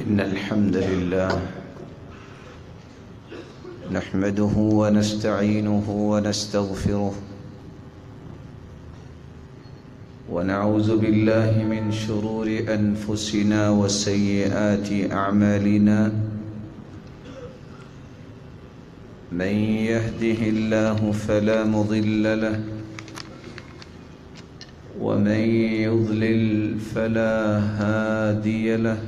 إن الحمد لله نحمده ونستعينه ونستغفره ونعوذ بالله من شرور أنفسنا وسيئات أعمالنا من يهده الله فلا مضل له ومن يضلل فلا هادي له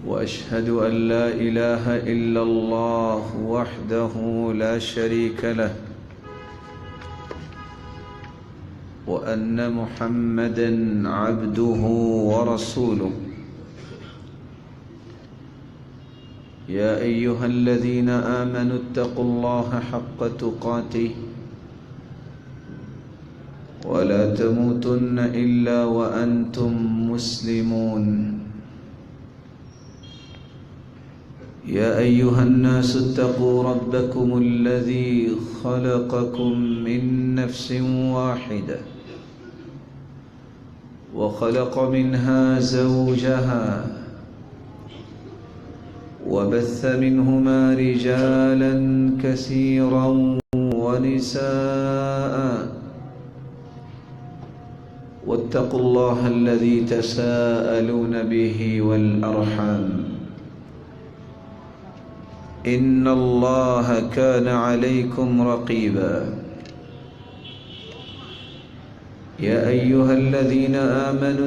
وأشهد أن لا إله إلا الله وحده لا شريك له وأن محمدًا عبده ورسوله يا أيها الذين آمنوا اتقوا الله حق تقاته ولا تموتن إلا وأنتم مسلمون يا أيها الناس اتقوا ربكم الذي خلقكم من نفس واحدة وخلق منها زوجها وبث منهما رجالا كثيرا ونساء واتقوا الله الذي تساءلون به والأرحام إن الله كان عليكم رقيبا يا أيها الذين آمنوا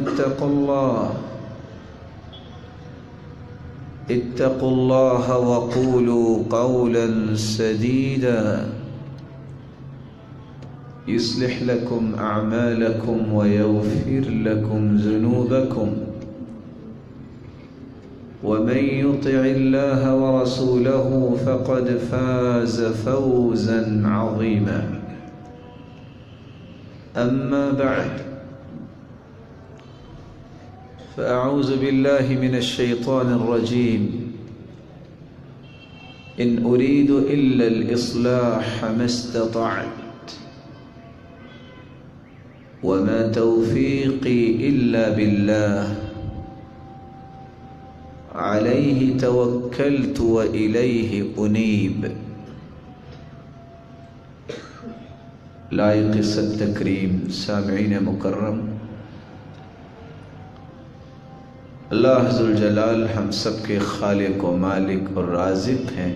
اتقوا الله وقولوا قولا سديدا يصلح لكم أعمالكم ويغفر لكم ذنوبكم ومن يطع الله ورسوله فقد فاز فوزا عظيما أما بعد فأعوذ بالله من الشيطان الرجيم إن أريد إلا الإصلاح ما استطعت وما توفيقي إلا بالله عليه توكلت وإليه أنيب لائق التکریم سامعین مکرم، اللہ ذوالجلال ہم سب کے خالق و مالک اور رازق ہیں۔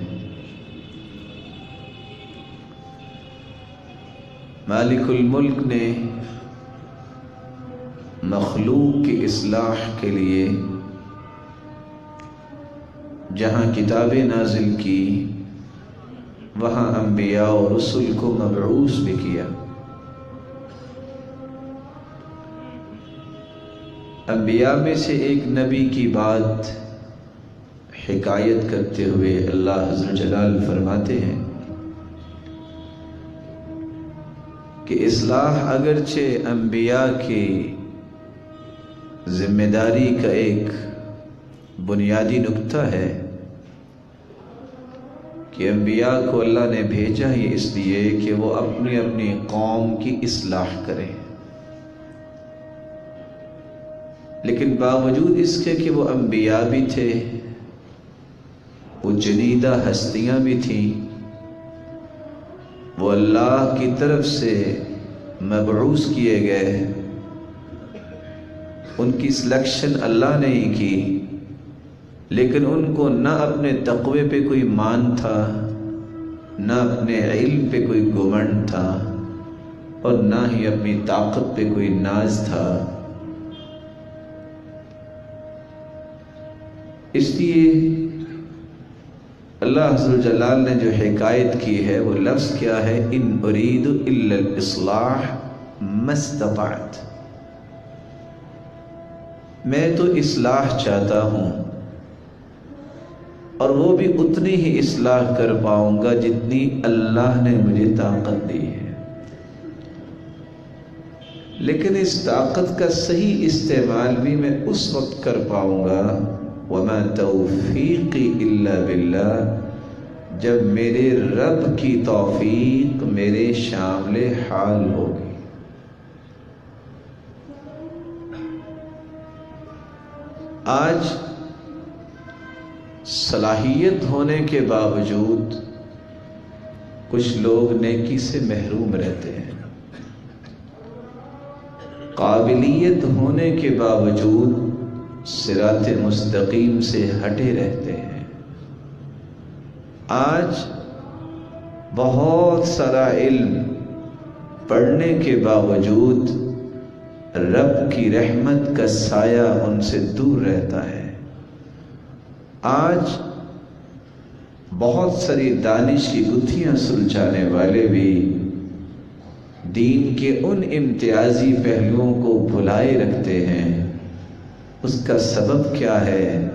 مالک الملک نے مخلوق کی اصلاح کے لیے جہاں کتابیں نازل کی وہاں انبیاء و رسل کو مبعوث بھی کیا۔ انبیاء میں سے ایک نبی کی بات حکایت کرتے ہوئے اللہ عز و جلال فرماتے ہیں کہ اصلاح اگرچہ انبیاء کی ذمہ داری کا ایک بنیادی نقطہ ہے کہ انبیاء کو اللہ نے بھیجا ہی اس لیے کہ وہ اپنی اپنی قوم کی اصلاح کریں، لیکن باوجود اس کے کہ وہ انبیاء بھی تھے، وہ جنیدہ ہستیاں بھی تھیں، وہ اللہ کی طرف سے مبعوث کیے گئے، ان کی سلیکشن اللہ نے ہی کی، لیکن ان کو نہ اپنے تقوی پہ کوئی مان تھا، نہ اپنے علم پہ کوئی گمنڈ تھا، اور نہ ہی اپنی طاقت پہ کوئی ناز تھا۔ اس لیے اللہ عز و جلال نے جو حکایت کی ہے وہ لفظ کیا ہے، ان ارید الا الاصلاح ما استطعت، میں تو اصلاح چاہتا ہوں اور وہ بھی اتنی ہی اصلاح کر پاؤں گا جتنی اللہ نے مجھے طاقت دی ہے، لیکن اس طاقت کا صحیح استعمال بھی میں اس وقت کر پاؤں گا وما توفیقی الا باللہ، جب میرے رب کی توفیق میرے شامل حال ہوگی۔ آج صلاحیت ہونے کے باوجود کچھ لوگ نیکی سے محروم رہتے ہیں، قابلیت ہونے کے باوجود صراط مستقیم سے ہٹے رہتے ہیں۔ آج بہت سارا علم پڑھنے کے باوجود رب کی رحمت کا سایہ ان سے دور رہتا ہے۔ آج بہت ساری دانش کی گتھیاں سلجھانے والے بھی دین کے ان امتیازی پہلوؤں کو بھلائے رکھتے ہیں۔ اس کا سبب کیا ہے؟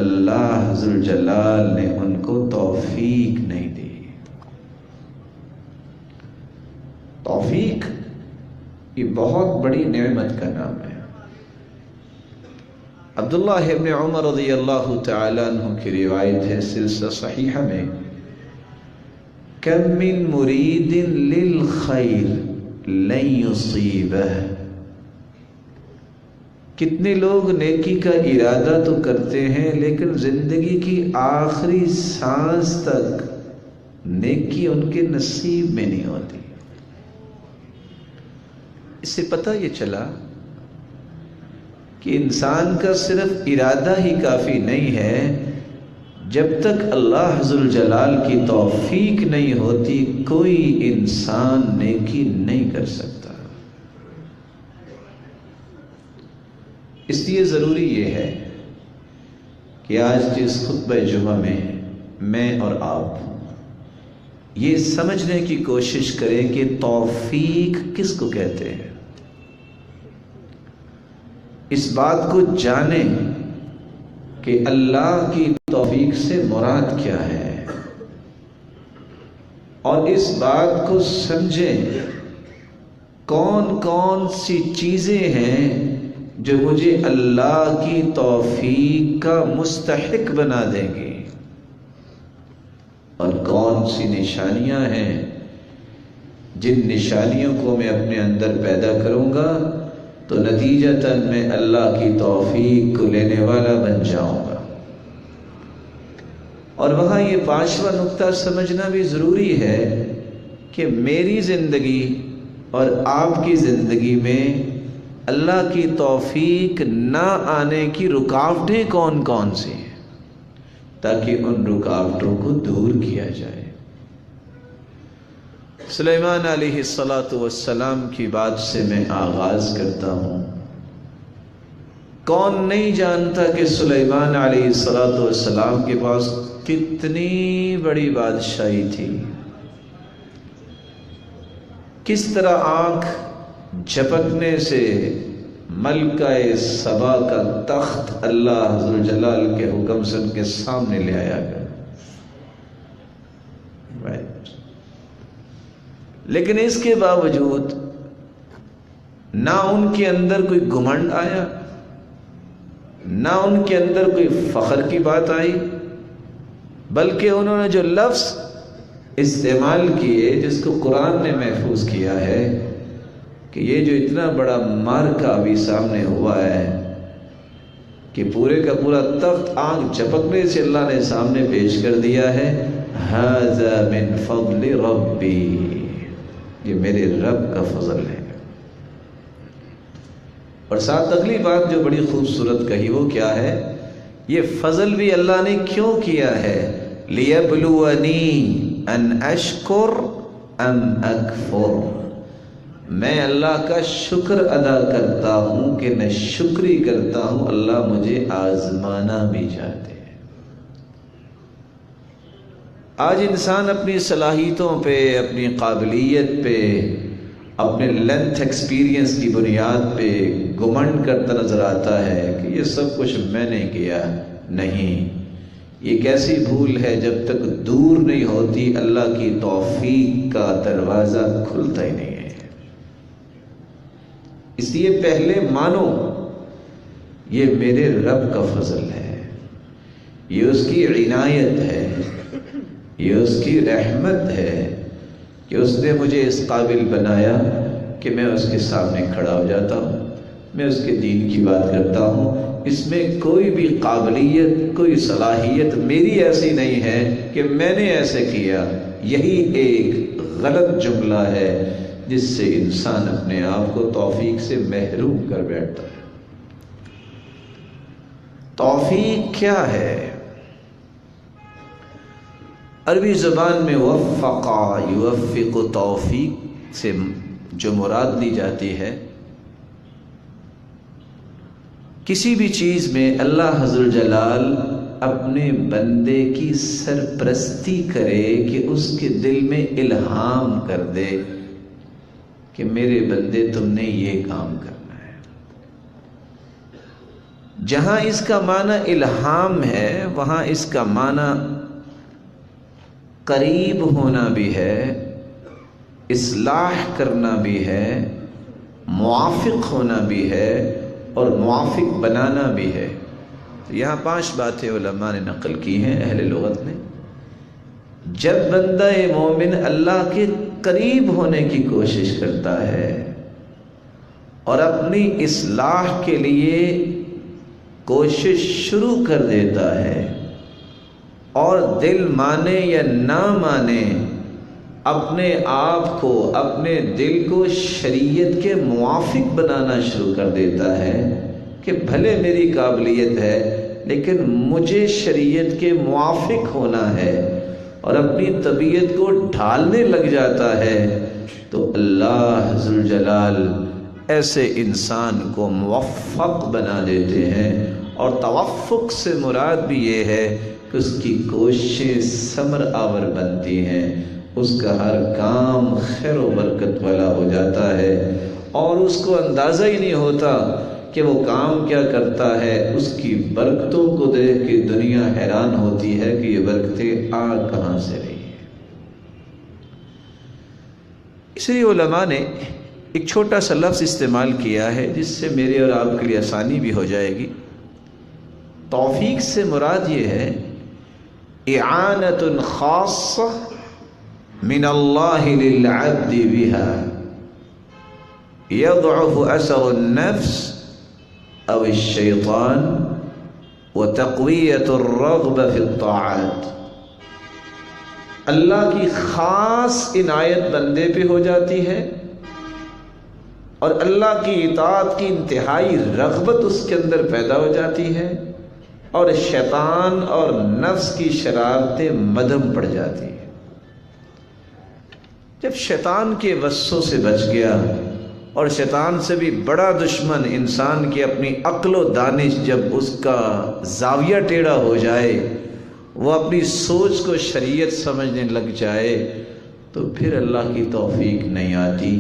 اللہ ذوالجلال نے ان کو توفیق نہیں دی۔ توفیق یہ بہت بڑی نعمت کا نام ہے۔ عبداللہ ابن عمر رضی اللہ تعالیٰ عنہ کی روایت ہے سلسلہ صحیحہ میں، کم من مرید للخیر لن یصیبہ، کتنے لوگ نیکی کا ارادہ تو کرتے ہیں لیکن زندگی کی آخری سانس تک نیکی ان کے نصیب میں نہیں ہوتی۔ اس سے پتہ یہ چلا کہ انسان کا صرف ارادہ ہی کافی نہیں ہے، جب تک اللہ ذوالجلال کی توفیق نہیں ہوتی کوئی انسان نیکی نہیں کر سکتا۔ اس لیے ضروری یہ ہے کہ آج جس خطبہ جمعہ میں اور آپ یہ سمجھنے کی کوشش کریں کہ توفیق کس کو کہتے ہیں، اس بات کو جانیں کہ اللہ کی توفیق سے مراد کیا ہے، اور اس بات کو سمجھیں کون کون سی چیزیں ہیں جو مجھے اللہ کی توفیق کا مستحق بنا دیں گی، اور کون سی نشانیاں ہیں جن نشانیوں کو میں اپنے اندر پیدا کروں گا تو نتیجتاً میں اللہ کی توفیق کو لینے والا بن جاؤں گا۔ اور وہاں یہ پانچواں نقطہ سمجھنا بھی ضروری ہے کہ میری زندگی اور آپ کی زندگی میں اللہ کی توفیق نہ آنے کی رکاوٹیں کون کون سی ہیں، تاکہ ان رکاوٹوں کو دور کیا جائے۔ سلیمان علیہ السلام کی بات سے میں آغاز کرتا ہوں۔ کون نہیں جانتا کہ سلیمان علیہ السلام کے پاس کتنی بڑی بادشاہی تھی، کس طرح آنکھ جھپکنے سے ملکہ سبا کا تخت اللہ ذوالجلال کے حکم سے ان کے سامنے لے آیا گیا۔ لیکن اس کے باوجود نہ ان کے اندر کوئی گھمنڈ آیا، نہ ان کے اندر کوئی فخر کی بات آئی، بلکہ انہوں نے جو لفظ استعمال کیے جس کو قرآن نے محفوظ کیا ہے کہ یہ جو اتنا بڑا مارکا ابھی سامنے ہوا ہے کہ پورے کا پورا تخت آنکھ جھپکنے سے اللہ نے سامنے پیش کر دیا ہے، ھذا من فضل ربی، یہ میرے رب کا فضل ہے۔ اور ساتھ اگلی بات جو بڑی خوبصورت کہی وہ کیا ہے، یہ فضل بھی اللہ نے کیوں کیا ہے، لیبلونی ان اشکر ام اکفر، میں اللہ کا شکر ادا کرتا ہوں کہ میں شکری کرتا ہوں، اللہ مجھے آزمانا بھی چاہتے ہیں۔ آج انسان اپنی صلاحیتوں پہ، اپنی قابلیت پہ، اپنے لینتھ ایکسپیرینس کی بنیاد پہ گھمنڈ کرتا نظر آتا ہے کہ یہ سب کچھ میں نے کیا۔ نہیں، یہ کیسی بھول ہے جب تک دور نہیں ہوتی اللہ کی توفیق کا دروازہ کھلتا ہی نہیں ہے۔ اس لیے پہلے مانو یہ میرے رب کا فضل ہے، یہ اس کی عنایت ہے، یہ اس کی رحمت ہے کہ اس نے مجھے اس قابل بنایا کہ میں اس کے سامنے کھڑا ہو جاتا ہوں، میں اس کے دین کی بات کرتا ہوں، اس میں کوئی بھی قابلیت، کوئی صلاحیت میری ایسی نہیں ہے کہ میں نے ایسے کیا. یہی ایک غلط جملہ ہے جس سے انسان اپنے آپ کو توفیق سے محروم کر بیٹھتا ہے. توفیق کیا ہے؟ عربی زبان میں وفقا یوفق توفیق سے جو مراد لی جاتی ہے، کسی بھی چیز میں اللہ حضر جلال اپنے بندے کی سرپرستی کرے کہ اس کے دل میں الہام کر دے کہ میرے بندے تم نے یہ کام کرنا ہے. جہاں اس کا معنی الہام ہے وہاں اس کا معنی قریب ہونا بھی ہے، اصلاح کرنا بھی ہے، موافق ہونا بھی ہے اور موافق بنانا بھی ہے. یہاں 5 باتیں علماء نے نقل کی ہیں اہل لغت نے. جب بندہ مومن اللہ کے قریب ہونے کی کوشش کرتا ہے اور اپنی اصلاح کے لیے کوشش شروع کر دیتا ہے اور دل مانے یا نہ مانے اپنے آپ کو، اپنے دل کو شریعت کے موافق بنانا شروع کر دیتا ہے کہ بھلے میری قابلیت ہے لیکن مجھے شریعت کے موافق ہونا ہے، اور اپنی طبیعت کو ڈھالنے لگ جاتا ہے، تو اللہ ذو جلال ایسے انسان کو موفق بنا دیتے ہیں. اور توفق سے مراد بھی یہ ہے کہ اس کی کوششیں ثمر آور بنتی ہیں، اس کا ہر کام خیر و برکت والا ہو جاتا ہے، اور اس کو اندازہ ہی نہیں ہوتا کہ وہ کام کیا کرتا ہے. اس کی برکتوں کو دیکھ کے دنیا حیران ہوتی ہے کہ یہ برکتیں آ کہاں سے رہی ہیں. اس لیے علماء نے ایک چھوٹا سا لفظ استعمال کیا ہے جس سے میرے اور آپ کے لیے آسانی بھی ہو جائے گی. توفیق سے مراد یہ ہے اعانۃ خاصہ من اللہ للعبد بها يضعف اثر النفس او الشیطان وتقویۃ الرغبہ فی الطاعات. اللہ کی خاص عنایت بندے پہ ہو جاتی ہے اور اللہ کی اطاعت کی انتہائی رغبت اس کے اندر پیدا ہو جاتی ہے، اور شیطان اور نفس کی شرارتیں مدھم پڑ جاتی ہیں. جب شیطان کے وسوسوں سے بچ گیا، اور شیطان سے بھی بڑا دشمن انسان کی اپنی عقل و دانش، جب اس کا زاویہ ٹیڑھا ہو جائے، وہ اپنی سوچ کو شریعت سمجھنے لگ جائے، تو پھر اللہ کی توفیق نہیں آتی.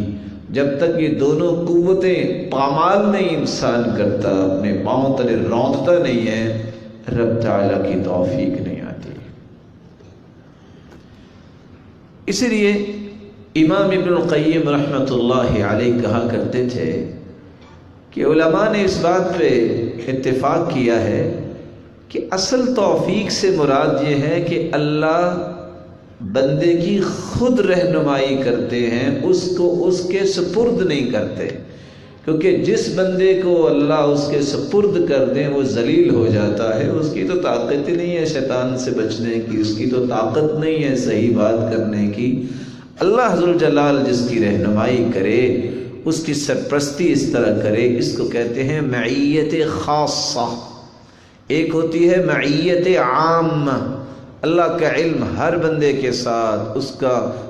جب تک یہ دونوں قوتیں پامال نہیں انسان کرتا، اپنے پاؤں تلے روندتا نہیں ہے، رب تعالیٰ کی توفیق نہیں آتی. اسی لیے امام ابن القیم رحمۃ اللہ علیہ کہا کرتے تھے کہ علماء نے اس بات پہ اتفاق کیا ہے کہ اصل توفیق سے مراد یہ ہے کہ اللہ بندے کی خود رہنمائی کرتے ہیں، اس کو اس کے سپرد نہیں کرتے. کیونکہ جس بندے کو اللہ اس کے سپرد کر دیں وہ ذلیل ہو جاتا ہے. اس کی تو طاقت ہی نہیں ہے شیطان سے بچنے کی، اس کی تو طاقت نہیں ہے صحیح بات کرنے کی. اللہ ذو الجلال جس کی رہنمائی کرے، اس کی سرپرستی اس طرح کرے، اس کو کہتے ہیں معیت خاصہ. ایک ہوتی ہے معیت عامہ، اللہ کا علم ہر بندے کے ساتھ،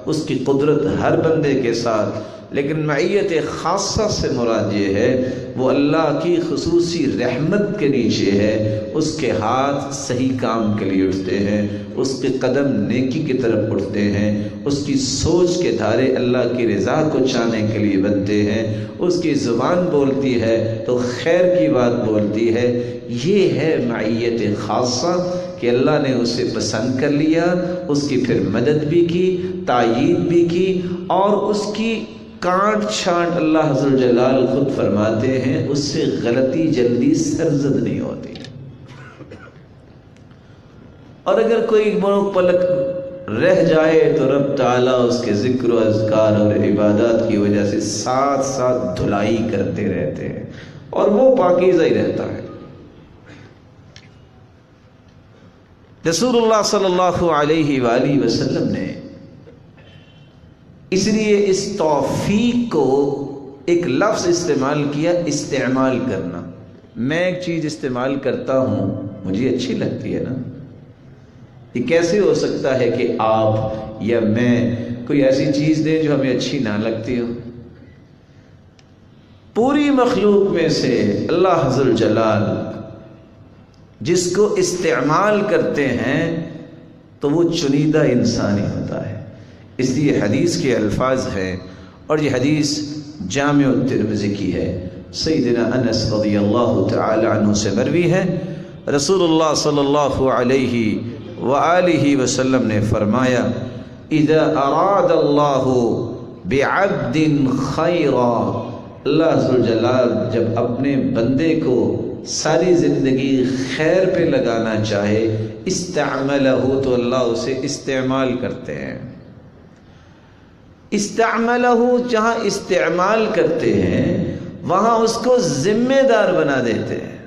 اس کی قدرت ہر بندے کے ساتھ. لیکن معیت خاصہ سے مراد یہ ہے وہ اللہ کی خصوصی رحمت کے نیچے ہے. اس کے ہاتھ صحیح کام کے لیے اٹھتے ہیں، اس کے قدم نیکی کی طرف اٹھتے ہیں، اس کی سوچ کے دھارے اللہ کی رضا کو چاہنے کے لیے بنتے ہیں. اس کی زبان بولتی ہے تو خیر کی بات بولتی ہے. یہ ہے معیت خاصہ کہ اللہ نے اسے پسند کر لیا، اس کی پھر مدد بھی کی، تائید بھی کی، اور اس کی کانٹ چھانٹ اللہ حضر جلال خود فرماتے ہیں اس سے غلطی جلدی سرزد نہیں ہوتی. اور اگر کوئی منہ پلک رہ جائے تو رب تعالیٰ اس کے ذکر و اذکار اور عبادات کی وجہ سے ساتھ ساتھ دھلائی کرتے رہتے ہیں، اور وہ پاکیزہ ہی رہتا ہے. رسول اللہ صلی اللہ علیہ وآلہ وسلم نے اس لیے اس توفیق کو ایک لفظ استعمال کیا، استعمال کرنا۔ میں ایک چیز استعمال کرتا ہوں، مجھے اچھی لگتی ہے نا، یہ کیسے ہو سکتا ہے کہ آپ یا میں کوئی ایسی چیز دیں جو ہمیں اچھی نہ لگتی ہو؟ پوری مخلوق میں سے اللہ ذو الجلال جس کو استعمال کرتے ہیں تو وہ چنیدہ انسان ہی ہوتا ہے۔ اس لیے حدیث کے الفاظ ہیں، اور یہ حدیث جامع الترمذی کی ہے، سیدنا انس رضی اللہ تعالی عنہ سے مروی ہے، رسول اللہ صلی اللہ علیہ وآلہ وسلم نے فرمایا اذا اراد اللہ بعبد خیرا، اللہ ذو الجلال جب اپنے بندے کو ساری زندگی خیر پہ لگانا چاہے، استعملہ، تو اللہ اسے استعمال کرتے ہیں۔ استعملہ، جہاں استعمال کرتے ہیں وہاں اس کو ذمہ دار بنا دیتے ہیں۔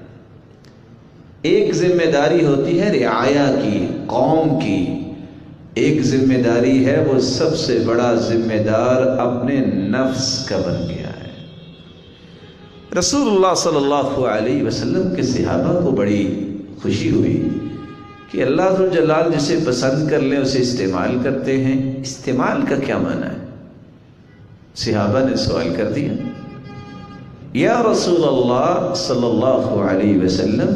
ایک ذمہ داری ہوتی ہے رعایا کی، قوم کی، ایک ذمہ داری ہے وہ سب سے بڑا ذمہ دار اپنے نفس کا بن گیا ہے۔ رسول اللہ صلی اللہ علیہ وسلم کے صحابہ کو بڑی خوشی ہوئی کہ اللہ ذو الجلال جسے پسند کر لیں اسے استعمال کرتے ہیں۔ استعمال کا کیا معنی ہے؟ صحابہ نے سوال کر دیا، یا رسول اللہ صلی اللہ علیہ وسلم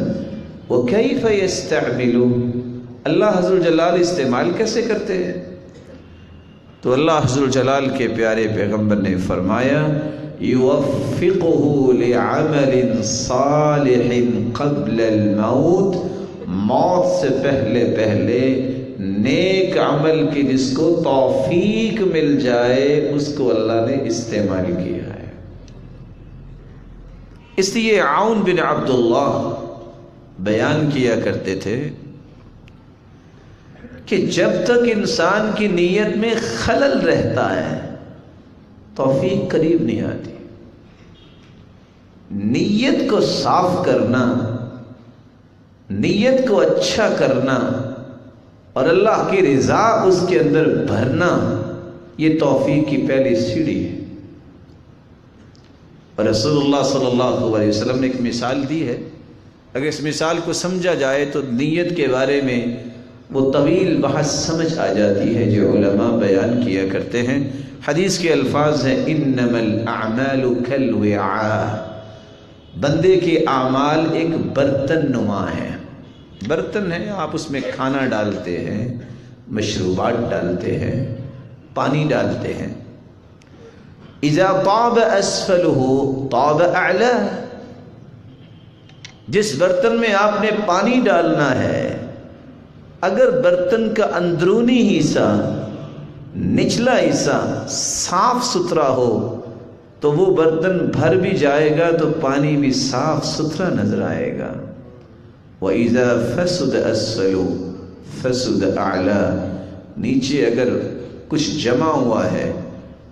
وکیف یستعمل، اللہ ذو الجلال استعمال کیسے کرتے ہیں؟ تو اللہ ذو الجلال کے پیارے پیغمبر نے فرمایا یوفقہ لعمل صالح قبل الموت، موت سے پہلے پہلے نیک عمل کی جس کو توفیق مل جائے اس کو اللہ نے استعمال کیا ہے۔ اس لیے عون بن عبداللہ بیان کیا کرتے تھے کہ جب تک انسان کی نیت میں خلل رہتا ہے توفیق قریب نہیں آتی۔ نیت کو صاف کرنا، نیت کو اچھا کرنا اور اللہ کی رضا اس کے اندر بھرنا، یہ توفیق کی پہلی سیڑھی ہے۔ اور رسول اللہ صلی اللہ علیہ وسلم نے ایک مثال دی ہے، اگر اس مثال کو سمجھا جائے تو نیت کے بارے میں وہ طویل بحث سمجھ آ جاتی ہے جو علماء بیان کیا کرتے ہیں۔ حدیث کے الفاظ ہیں انما الاعمال کالوعاء، بندے کے اعمال ایک برتن نما ہے۔ برتن ہے، آپ اس میں کھانا ڈالتے ہیں، مشروبات ڈالتے ہیں، پانی ڈالتے ہیں۔ اذا طاب اسفلہ طاب اعلاہ، جس برتن میں آپ نے پانی ڈالنا ہے اگر برتن کا اندرونی حصہ، نچلا حصہ صاف ستھرا ہو تو وہ برتن بھر بھی جائے گا تو پانی بھی صاف ستھرا نظر آئے گا۔ وَإِذَا فَسُدَ أَسْفَلُ فَسُدَ أَعْلَى، نیچے اگر کچھ جمع ہوا ہے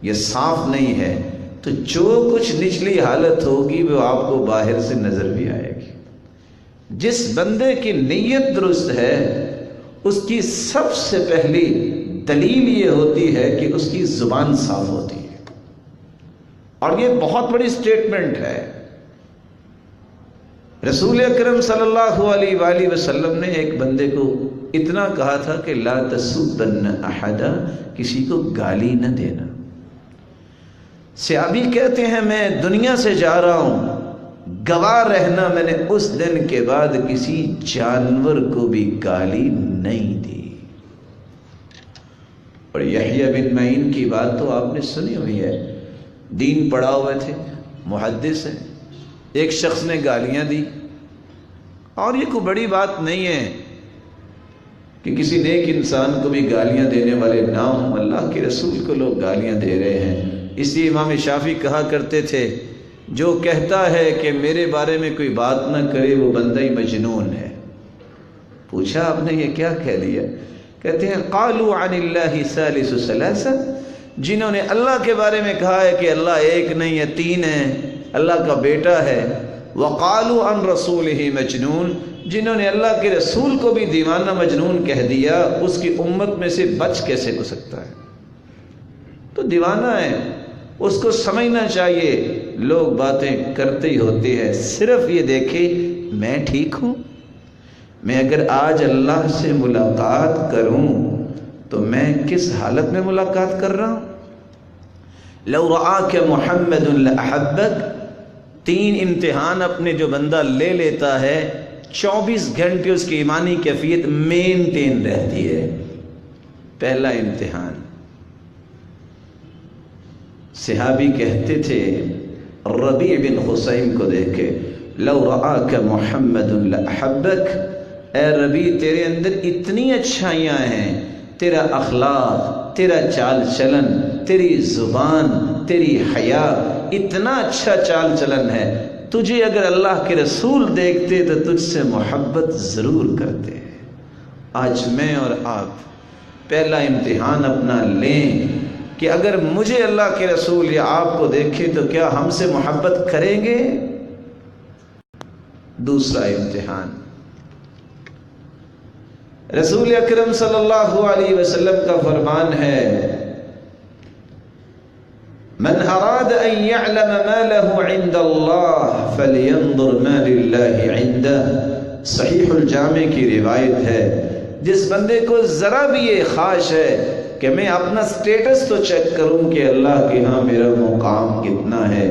یہ صاف نہیں ہے تو جو کچھ نچلی حالت ہوگی وہ آپ کو باہر سے نظر بھی آئے گی۔ جس بندے کی نیت درست ہے اس کی سب سے پہلی دلیل یہ ہوتی ہے کہ اس کی زبان صاف ہوتی ہے، اور یہ بہت بڑی سٹیٹمنٹ ہے۔ رسول اکرم صلی اللہ علیہ وآلہ وسلم نے ایک بندے کو اتنا کہا تھا کہ لا تسبن احدا، کسی کو گالی نہ دینا۔ صحابی کہتے ہیں میں دنیا سے جا رہا ہوں، گواہ رہنا میں نے اس دن کے بعد کسی جانور کو بھی گالی نہیں دی۔ اور یحییٰ بن معین کی بات تو آپ نے سنی ہوئی ہے، دین پڑھا ہوئے تھے، محدث ہیں، ایک شخص نے گالیاں دی، اور یہ کوئی بڑی بات نہیں ہے کہ کسی نیک انسان کو بھی گالیاں دینے والے نہ ہوں، اللہ کے رسول کو لوگ گالیاں دے رہے ہیں۔ اس لیے امام شافعی کہا کرتے تھے جو کہتا ہے کہ میرے بارے میں کوئی بات نہ کرے وہ بندہ ہی مجنون ہے۔ پوچھا آپ نے یہ کیا کہہ دیا؟ کہتے ہیں قالوا عن اللہ ثالث ثلاثہ، جنہوں نے اللہ کے بارے میں کہا ہے کہ اللہ ایک نہیں ہے، تین ہے، اللہ کا بیٹا ہے، وقالوا عن رسوله مجنون، جنہوں نے اللہ کے رسول کو بھی دیوانہ مجنون کہہ دیا، اس کی امت میں سے بچ کیسے ہو سکتا ہے؟ تو دیوانہ ہے، اس کو سمجھنا چاہیے لوگ باتیں کرتے ہی ہوتے ہیں، صرف یہ دیکھے میں ٹھیک ہوں، میں اگر آج اللہ سے ملاقات کروں تو میں کس حالت میں ملاقات کر رہا ہوں؟ لو رآک محمد لأحبک، 3 امتحان اپنے جو بندہ لے لیتا ہے 24 گھنٹے اس کی ایمانی کیفیت مینٹین رہتی ہے۔ پہلا امتحان، صحابی کہتے تھے ربیع بن خثیم کو دیکھ کے، لو رآک محمد لأحبک، اے ربیع تیرے اندر اتنی اچھائیاں ہیں، تیرا اخلاق، تیرا چال چلن، تیری زبان، تیری حیا، اتنا اچھا چال چلن ہے، تجھے اگر اللہ کے رسول دیکھتے تو تجھ سے محبت ضرور کرتے ہیں۔ آج میں اور آپ پہلا امتحان اپنا لیں کہ اگر مجھے اللہ کے رسول یا آپ کو دیکھیں تو کیا ہم سے محبت کریں گے؟ دوسرا امتحان، رسول اکرم صلی اللہ علیہ وسلم کا فرمان ہے، من اراد ان يعلم ما له عند الله فلينظر ما لله عنده، صحیح الجامع کی روایت ہے، جس بندے کو ذرا بھی یہ خواہش ہے کہ میں اپنا سٹیٹس تو چیک کروں کہ اللہ کے ہاں میرا مقام کتنا ہے،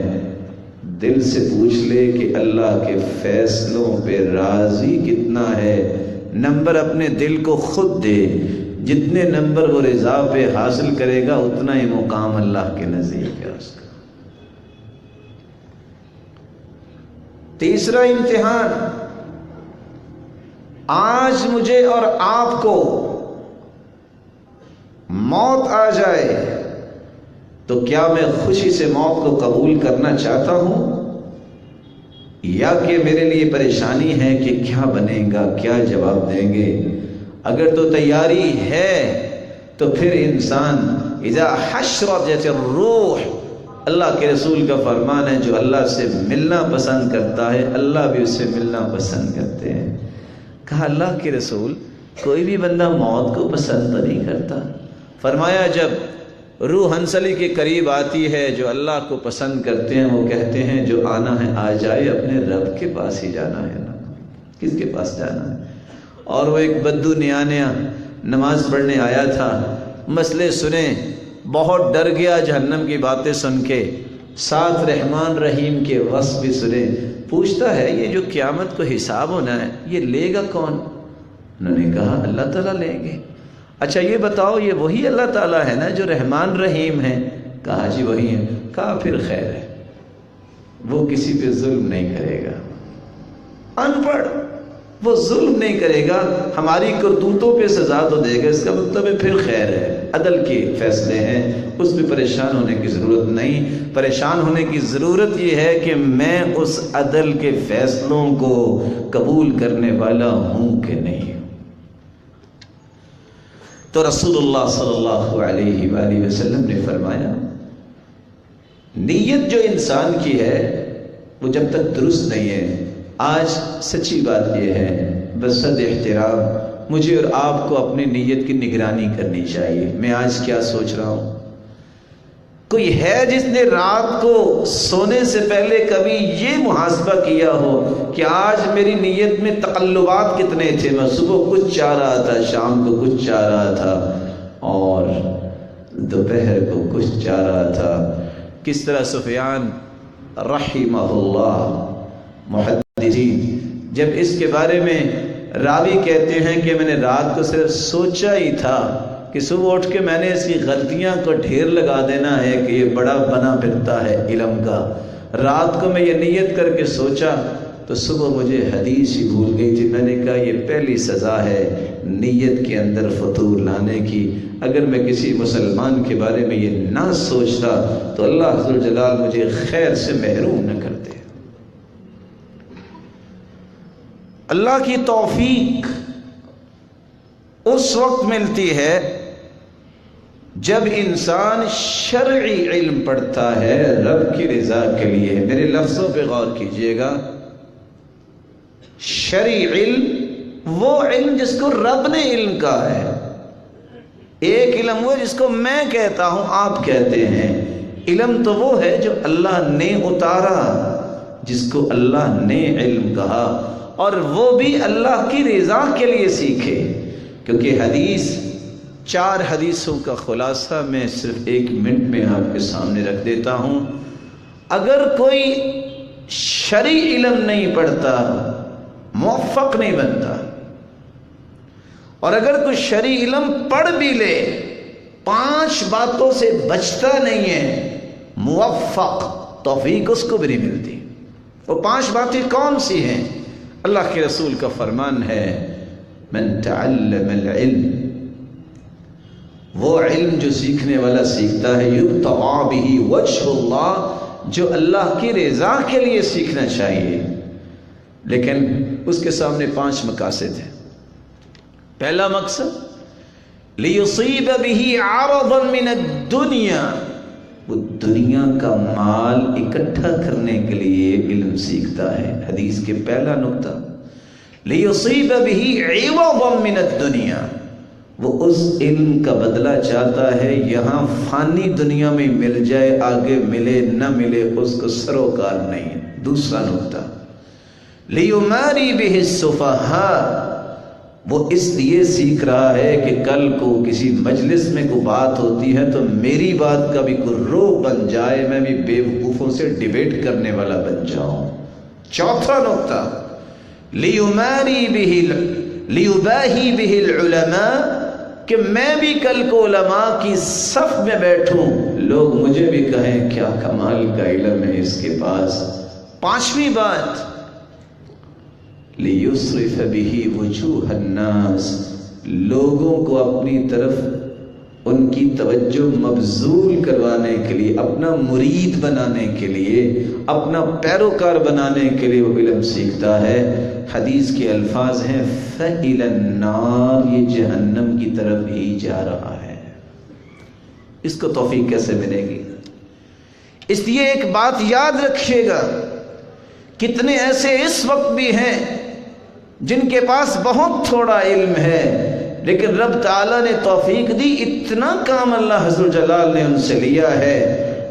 دل سے پوچھ لے کہ اللہ کے فیصلوں پہ راضی کتنا ہے، نمبر اپنے دل کو خود دے، جتنے نمبر وہ رضا پہ حاصل کرے گا اتنا ہی مقام اللہ کے نزدیک ہے اس کا۔ تیسرا امتحان، آج مجھے اور آپ کو موت آ جائے تو کیا میں خوشی سے موت کو قبول کرنا چاہتا ہوں، یا کہ میرے لیے پریشانی ہے کہ کیا بنے گا، کیا جواب دیں گے؟ اگر تو تیاری ہے تو پھر انسان اذا حشرت الروح، اللہ کے رسول کا فرمان ہے جو اللہ سے ملنا پسند کرتا ہے اللہ بھی اس سے ملنا پسند کرتے ہیں۔ کہا اللہ کے رسول کوئی بھی بندہ موت کو پسند تو نہیں کرتا؟ فرمایا جب روح ہنسلی کے قریب آتی ہے جو اللہ کو پسند کرتے ہیں وہ کہتے ہیں جو آنا ہے آ جائے، اپنے رب کے پاس ہی جانا ہے نا، کس کے پاس جانا ہے؟ اور وہ ایک بدو نیا نیا نماز پڑھنے آیا تھا، مسئلے سنے، بہت ڈر گیا جہنم کی باتیں سن کے، ساتھ رحمان رحیم کے وصف بھی سنے، پوچھتا ہے یہ جو قیامت کو حساب ہونا ہے یہ لے گا کون؟ انہوں نے کہا اللہ تعالیٰ لیں گے۔ اچھا یہ بتاؤ یہ وہی اللہ تعالیٰ ہے نا جو رحمان رحیم ہے؟ کہا جی وہی ہے۔ کہا پھر خیر ہے، وہ کسی پہ ظلم نہیں کرے گا، ان پڑھ، وہ ظلم نہیں کرے گا، ہماری کرتوتوں پہ سزا تو دے گا، اس کا مطلب ہے پھر خیر ہے، عدل کے فیصلے ہیں، اس میں پریشان ہونے کی ضرورت نہیں۔ پریشان ہونے کی ضرورت یہ ہے کہ میں اس عدل کے فیصلوں کو قبول کرنے والا ہوں کہ نہیں۔ تو رسول اللہ صلی اللہ علیہ وآلہ وسلم نے فرمایا نیت جو انسان کی ہے وہ جب تک درست نہیں ہے، آج سچی بات یہ ہے بصد احترام مجھے اور آپ کو اپنی نیت کی نگرانی کرنی چاہیے۔ میں آج کیا سوچ رہا ہوں؟ کوئی ہے جس نے رات کو سونے سے پہلے کبھی یہ محاسبہ کیا ہو کہ آج میری نیت میں تقلبات کتنے تھے؟ میں صبح کچھ چاہ رہا تھا، شام کو کچھ چاہ رہا تھا اور دوپہر کو کچھ چاہ رہا تھا۔ کس طرح سفیان رحمہ اللہ محدثین جب اس کے بارے میں راوی کہتے ہیں کہ میں نے رات کو صرف سوچا ہی تھا کہ صبح اٹھ کے میں نے اس کی غلطیاں کو ڈھیر لگا دینا ہے کہ یہ بڑا بنا پھرتا ہے علم کا، رات کو میں یہ نیت کر کے سوچا تو صبح مجھے حدیث ہی بھول گئی تھی۔ میں نے کہا یہ پہلی سزا ہے نیت کے اندر فطور لانے کی۔ اگر میں کسی مسلمان کے بارے میں یہ نہ سوچتا تو اللہ ذوالجلال مجھے خیر سے محروم نہ کرتے۔ اللہ کی توفیق اس وقت ملتی ہے جب انسان شرعی علم پڑھتا ہے رب کی رضا کے لیے۔ میرے لفظوں پہ غور کیجئے گا، شرعی علم وہ علم جس کو رب نے علم کہا ہے، ایک علم وہ جس کو میں کہتا ہوں آپ کہتے ہیں۔ علم تو وہ ہے جو اللہ نے اتارا، جس کو اللہ نے علم کہا، اور وہ بھی اللہ کی رضا کے لیے سیکھے۔ کیونکہ حدیث 4 حدیثوں کا خلاصہ میں صرف 1 منٹ میں آپ کے سامنے رکھ دیتا ہوں۔ اگر کوئی شرعی علم نہیں پڑھتا موفق نہیں بنتا، اور اگر کوئی شرعی علم پڑھ بھی لے 5 باتوں سے بچتا نہیں ہے، موفق توفیق اس کو بھی نہیں ملتی۔ وہ 5 باتیں کون سی ہیں؟ اللہ کے رسول کا فرمان ہے، من تعلم العلم، وہ علم جو سیکھنے والا سیکھتا ہے، یبتغى به وجه اللہ، جو اللہ کی رضا کے لیے سیکھنا چاہیے، لیکن اس کے سامنے 5 مقاصد ہیں۔ پہلا مقصد لیصیب به عرضا من الدنیا، وہ دنیا کا مال اکٹھا کرنے کے لیے علم سیکھتا ہے۔ حدیث کے پہلا نقطہ، لیصیب به عوضا من الدنیا، وہ اس علم کا بدلہ چاہتا ہے، یہاں فانی دنیا میں مل جائے، آگے ملے نہ ملے اس کو سروکار نہیں۔ دوسرا نقطہ، لیماری به السفہاء، وہ اس لیے سیکھ رہا ہے کہ کل کو کسی مجلس میں کوئی بات ہوتی ہے تو میری بات کا بھی کوئی روح بن جائے، میں بھی بے وقوفوں سے ڈیبیٹ کرنے والا بن جاؤں۔ چوتھا نقطہ، لیماری به لیباہی به العلماء، کہ میں بھی کل کو علماء کی صف میں بیٹھوں، لوگ مجھے بھی کہیں کیا کمال کا علم ہے اس کے پاس۔ 5ویں بات، لیصرف به وجوہ الناس، لوگوں کو اپنی طرف ان کی توجہ مبذول کروانے کے لیے، اپنا مرید بنانے کے لیے، اپنا پیروکار بنانے کے لیے وہ علم سیکھتا ہے۔ حدیث کے الفاظ ہیں فَإِلَى النَّارِ، یہ جہنم کی طرف ہی جا رہا ہے۔ اس کو توفیق کیسے ملے گی؟ اس لیے ایک بات یاد رکھیے گا، کتنے ایسے اس وقت بھی ہیں جن کے پاس بہت تھوڑا علم ہے، لیکن رب تعالیٰ نے توفیق دی، اتنا کام اللہ حضر جلال نے ان سے لیا ہے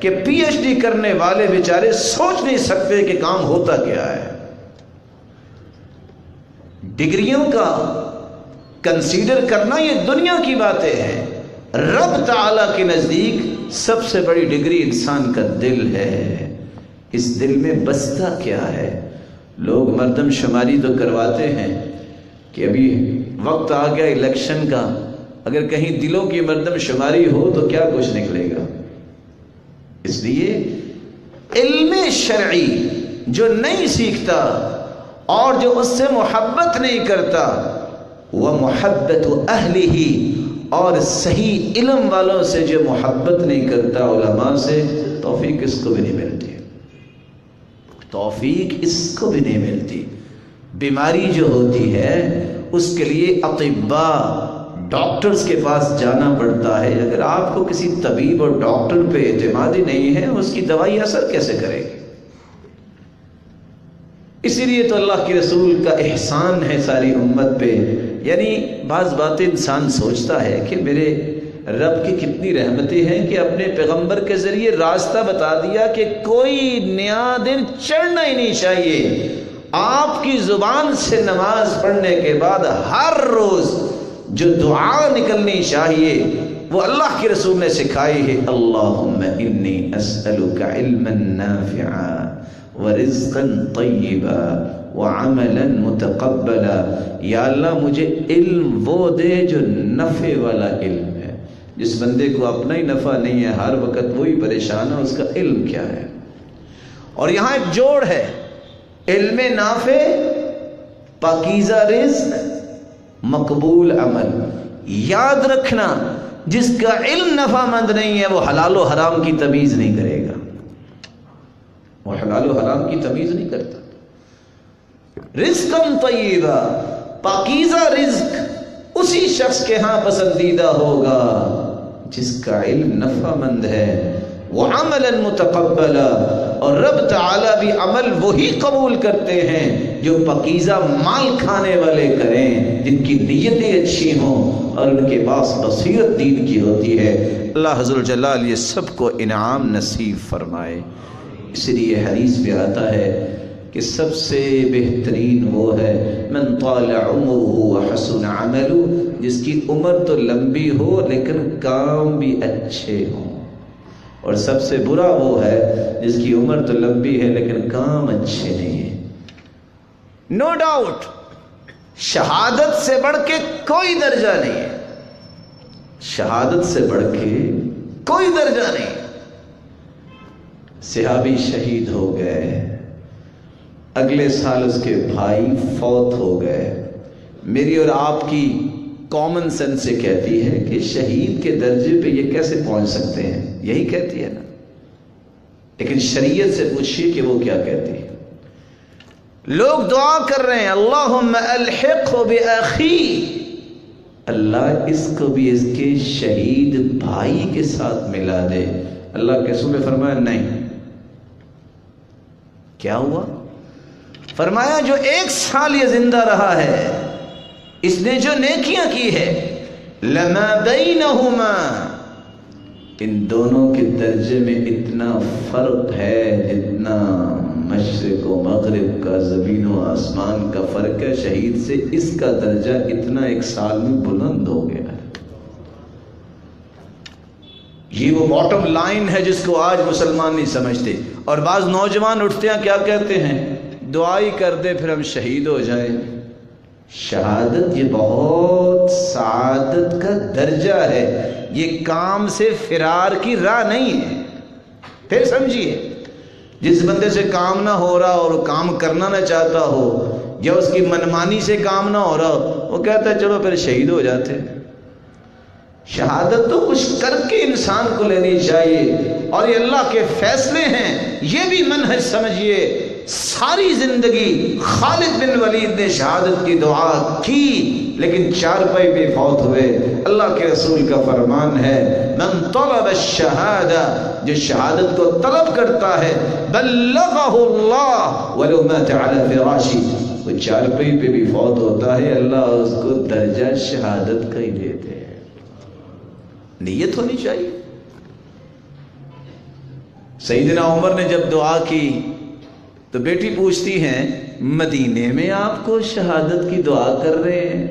کہ پی ایچ ڈی کرنے والے بیچارے سوچ نہیں سکتے کہ کام ہوتا کیا ہے۔ ڈگریوں کا کنسیڈر کرنا یہ دنیا کی باتیں ہیں، رب تعالیٰ کے نزدیک سب سے بڑی ڈگری انسان کا دل ہے۔ اس دل میں بستا کیا ہے؟ لوگ مردم شماری تو کرواتے ہیں کہ ابھی وقت آ گیا الیکشن کا، اگر کہیں دلوں کی مردم شماری ہو تو کیا کچھ نکلے گا۔ اس لیے علم شرعی جو نہیں سیکھتا اور جو اس سے محبت نہیں کرتا، وہ محبت اہلہ، اور صحیح علم والوں سے جو محبت نہیں کرتا، علماء سے، توفیق اس کو بھی نہیں ملتی، توفیق اس کو بھی نہیں ملتی۔ بیماری جو ہوتی ہے اس کے لیے اطباء، ڈاکٹرز کے پاس جانا پڑتا ہے۔ اگر آپ کو کسی طبیب اور ڈاکٹر پہ اعتماد ہی نہیں ہے، اس کی دوائی اثر کیسے کرے گی؟ اسی لیے تو اللہ کے رسول کا احسان ہے ساری امت پہ، یعنی بعض باتیں انسان سوچتا ہے کہ میرے رب کی کتنی رحمتیں ہیں کہ اپنے پیغمبر کے ذریعے راستہ بتا دیا کہ کوئی نیا دن چڑھنا ہی نہیں چاہیے۔ آپ کی زبان سے نماز پڑھنے کے بعد ہر روز جو دعا نکلنی چاہیے وہ اللہ کے رسول نے سکھائی ہے، اللہم انی اسألک علما نافعا ورزقا طیبا وعملا متقبلا، یا اللہ مجھے علم وہ دے جو نفع والا علم ہے۔ جس بندے کو اپنا ہی نفع نہیں ہے، ہر وقت وہی پریشان ہے، اس کا علم کیا ہے؟ اور یہاں ایک جوڑ ہے، علم نافع، پاکیزہ رزق، مقبول عمل۔ یاد رکھنا، جس کا علم نفع مند نہیں ہے وہ حلال و حرام کی تمیز نہیں کرے گا، وہ حلال و حرام کی تمیز نہیں کرتا۔ رزقا طیبا، پاکیزہ رزق اسی شخص کے ہاں پسندیدہ ہوگا جس کا علم نفع مند ہے، وعملا متقبلا، اور رب تعالیٰ بھی عمل وہی قبول کرتے ہیں جو پاکیزہ مال کھانے والے کریں، جن کی نیتیں اچھی ہوں اور ان کے پاس بصیرت دین کی ہوتی ہے۔ اللہ عز و جلال یہ سب کو انعام نصیب فرمائے۔ اس لیے حدیث میں آتا ہے کہ سب سے بہترین وہ ہے من طال عمرہ وحسن عملہ، جس کی عمر تو لمبی ہو لیکن کام بھی اچھے ہوں، اور سب سے برا وہ ہے جس کی عمر تو لمبی ہے لیکن کام اچھے نہیں ہیں۔ نو ڈاؤٹ شہادت سے بڑھ کے کوئی درجہ نہیں ہے، شہادت سے بڑھ کے کوئی درجہ نہیں۔ صحابی شہید ہو گئے، اگلے سال اس کے بھائی فوت ہو گئے۔ میری اور آپ کی کامن سینس سے کہتی ہے کہ شہید کے درجے پہ یہ کیسے پہنچ سکتے ہیں، یہی کہتی ہے نا، لیکن شریعت سے پوچھیے کہ وہ کیا کہتی ہے۔ لوگ دعا کر رہے ہیں اللہم الحقہ بأخی، اللہ اس کو بھی اس کے شہید بھائی کے ساتھ ملا دے۔ اللہ کے رسول نے فرمایا نہیں۔ کیا ہوا؟ فرمایا جو 1 سال یہ زندہ رہا ہے، اس نے جو نیکیاں کی ہے، لما بینہما، ان دونوں کے درجے میں اتنا فرق ہے جتنا مشرق و مغرب کا زمین و آسمان کا فرق ہے۔ شہید سے اس کا درجہ اتنا 1 سال میں بلند ہو گیا ہے۔ یہ وہ باٹم لائن ہے جس کو آج مسلمان نہیں سمجھتے، اور بعض نوجوان اٹھتے ہیں کیا کہتے ہیں، دعائی کر دے پھر ہم شہید ہو جائیں۔ شہادت یہ بہت سعادت کا درجہ ہے، یہ کام سے فرار کی راہ نہیں ہے۔ پھر سمجھیے، جس بندے سے کام نہ ہو رہا اور کام کرنا نہ چاہتا ہو، یا اس کی منمانی سے کام نہ ہو رہا ہو، وہ کہتا ہے چلو پھر شہید ہو جاتے۔ شہادت تو کچھ کر کے انسان کو لینی چاہیے، اور یہ اللہ کے فیصلے ہیں، یہ بھی منہج سمجھیے۔ ساری زندگی خالد بن ولید نے شہادت کی دعا کی، لیکن چارپائی پہ فوت ہوئے۔ اللہ کے رسول کا فرمان ہے من طلب الشہادہ، جو شہادت کو طلب کرتا ہے، بلغہ اللہ ولو مات علی فراشی، وہ چارپائی پہ بھی فوت ہوتا ہے، اللہ اس کو درجہ شہادت کا ہی دیتے ہیں۔ نیت ہونی چاہیے۔ سیدنا عمر نے جب دعا کی تو بیٹی پوچھتی ہیں مدینے میں آپ کو شہادت کی دعا کر رہے ہیں،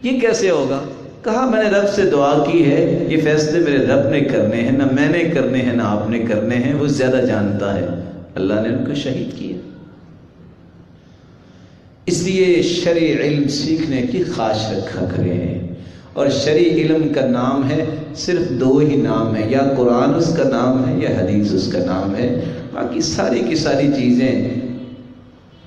یہ کیسے ہوگا؟ کہا میں نے رب سے دعا کی ہے، یہ فیصلے میرے رب نے کرنے ہیں، نہ میں نے کرنے ہیں نہ آپ نے کرنے ہیں، وہ زیادہ جانتا ہے۔ اللہ نے ان کو شہید کیا۔ اس لیے شرعی علم سیکھنے کی خواہش رکھا کریں، اور شرعی علم کا نام ہے صرف 2 ہی نام ہے، یا قرآن اس کا نام ہے یا حدیث اس کا نام ہے۔ باقی ساری کی ساری چیزیں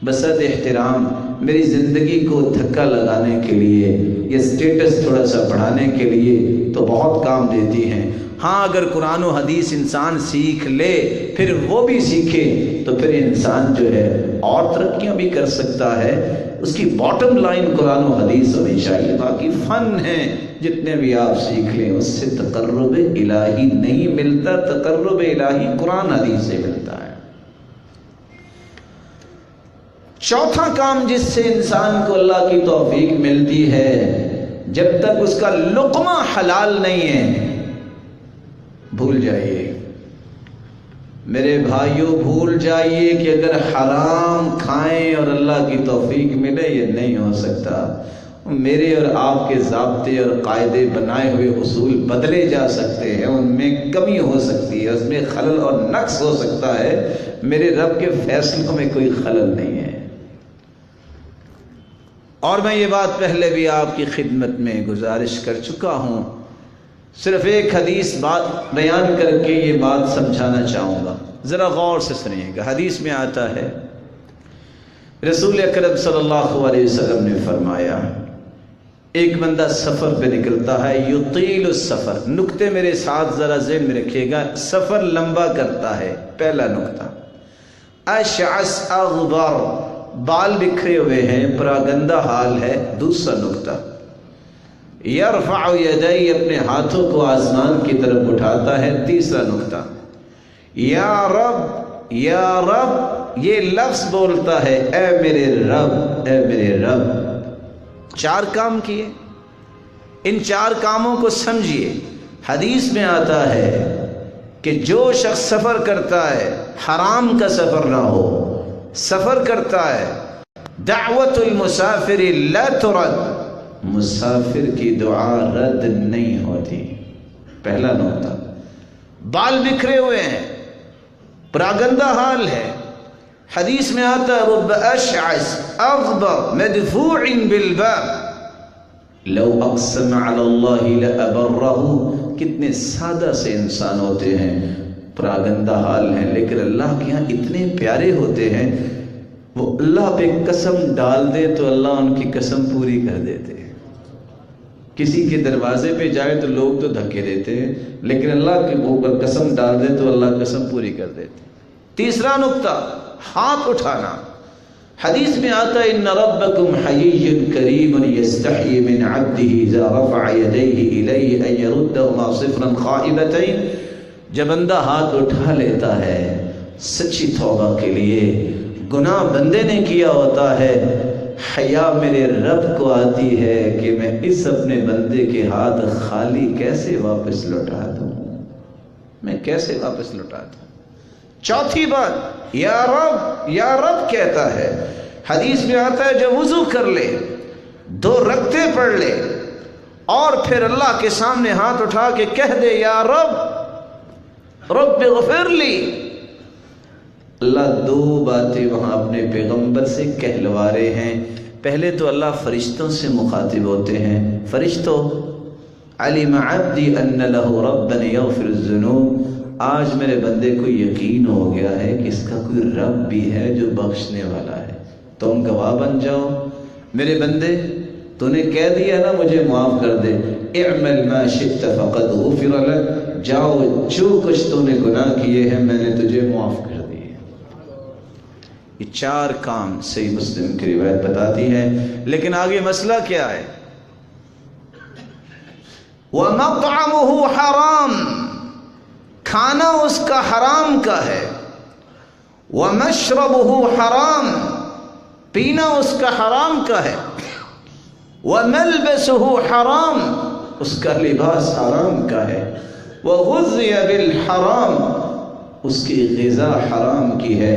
بسط احترام میری زندگی کو دھکا لگانے کے لیے یا اسٹیٹس تھوڑا سا بڑھانے کے لیے تو بہت کام دیتی ہیں۔ ہاں اگر قرآن و حدیث انسان سیکھ لے، پھر وہ بھی سیکھے، تو پھر انسان جو ہے اور ترقیاں بھی کر سکتا ہے۔ اس کی باٹم لائن قرآن و حدیث ہونی چاہیے۔ باقی فن ہیں جتنے بھی آپ سیکھ لیں، اس سے تقرب الہی نہیں ملتا، تقرب الہی قرآن حدیث سے ملتا ہے۔ چوتھا کام جس سے انسان کو اللہ کی توفیق ملتی ہے، جب تک اس کا لقمہ حلال نہیں ہے، بھول جائیے میرے بھائیوں، بھول جائیے کہ اگر حرام کھائیں اور اللہ کی توفیق ملے، یہ نہیں ہو سکتا۔ میرے اور آپ کے ضابطے اور قاعدے بنائے ہوئے اصول بدلے جا سکتے ہیں، ان میں کمی ہو سکتی ہے، اس میں خلل اور نقص ہو سکتا ہے، میرے رب کے فیصلوں میں کوئی خلل نہیں ہے۔ اور میں یہ بات پہلے بھی آپ کی خدمت میں گزارش کر چکا ہوں، صرف ایک حدیث بات بیان کر کے یہ بات سمجھانا چاہوں گا، ذرا غور سے سنیے گا۔ حدیث میں آتا ہے رسول اکرم صلی اللہ علیہ وسلم نے فرمایا، ایک بندہ سفر پہ نکلتا ہے، یطیل السفر، نقطے میرے ساتھ ذرا ذہن میں رکھیے گا، سفر لمبا کرتا ہے، پہلا نقطہ۔ اشعث اغبر، بال بکھرے ہوئے ہیں، پراگندہ حال ہے، دوسرا نقطہ۔ یرفع یدی، اپنے ہاتھوں کو آسمان کی طرف اٹھاتا ہے، تیسرا نقطہ۔ یا رب یا رب یہ لفظ بولتا ہے اے میرے رب، اے میرے رب۔ 4 کام کیے، ان 4 کاموں کو سمجھیے۔ حدیث میں آتا ہے کہ جو شخص سفر کرتا ہے، حرام کا سفر نہ ہو، سفر کرتا ہے، دعوت المسافر لا ترد، مسافر کی دعا رد نہیں ہوتی۔ پہلا نقطہ۔ بال بکھرے ہوئے ہیں، پراگندہ حال ہے، حدیث میں آتا ہے رب اشعث اغبر مدفوع بالباب لو اقسم علی اللہ لابرہ۔ کتنے سادہ سے انسان ہوتے ہیں، پراگندہ حال ہیں، لیکن اللہ کے ہاں اتنے پیارے ہوتے ہیں، وہ اللہ پہ قسم ڈال دے تو اللہ ان کی قسم پوری کر دیتے ہیں۔ کسی کے دروازے پہ جائے تو لوگ تو دھکے دیتے ہیں، لیکن اللہ کے اوپر قسم ڈال دے تو اللہ قسم پوری کر دیتے ہیں۔ تیسرا نقطہ، ہاتھ اٹھانا۔ حدیث میں آتا ہے ان ربکم حیی کریم یستحیی من عبدہ اذا رفع یدیہ الیہ ان یردہما صفرا خائبتین۔ جب بندہ ہاتھ اٹھا لیتا ہے سچی توبہ کے لیے، گناہ بندے نے کیا ہوتا ہے، حیا میرے رب کو آتی ہے کہ میں اس اپنے بندے کے ہاتھ خالی کیسے واپس لوٹا دوں، میں کیسے واپس لوٹا دوں۔ چوتھی بات، یا رب، یا رب کہتا ہے۔ حدیث میں آتا ہے جب وضو کر لے، 2 رکعتیں پڑھ لے، اور پھر اللہ کے سامنے ہاتھ اٹھا کے کہہ دے یا رب، رب اغفر لی۔ اللہ 2 باتیں وہاں اپنے پیغمبر سے کہلوا رہے ہیں۔ پہلے تو اللہ فرشتوں سے مخاطب ہوتے ہیں، فرشتوں علم عبدی ان لہ ربا یغفر الذنوب۔ آج میرے بندے کو یقین ہو گیا ہے کہ اس کا کوئی رب بھی ہے جو بخشنے والا ہے، تم گواہ بن جاؤ۔ میرے بندے تو نے کہہ دیا نا مجھے معاف کر دے، اعمل ما شئت فقد غفر لک، جاؤ جو کچھ تو نے گناہ کیے ہیں میں نے تجھے معاف کر دیے۔ یہ 4 کام صحیح مسلم کی روایت بتاتی ہے، لیکن آگے مسئلہ کیا ہے؟ وَمَطْعَمُهُ حَرَامٌ، کھانا اس کا حرام کا ہے، وَمَشْرَبُهُ حرام، پینا اس کا حرام کا ہے، وَمَلْبَسُهُ حرام، اس کا لباس حرام کا ہے، وَغُذِّيَ بِالْحَرام، اس کی غذا حرام کی ہے۔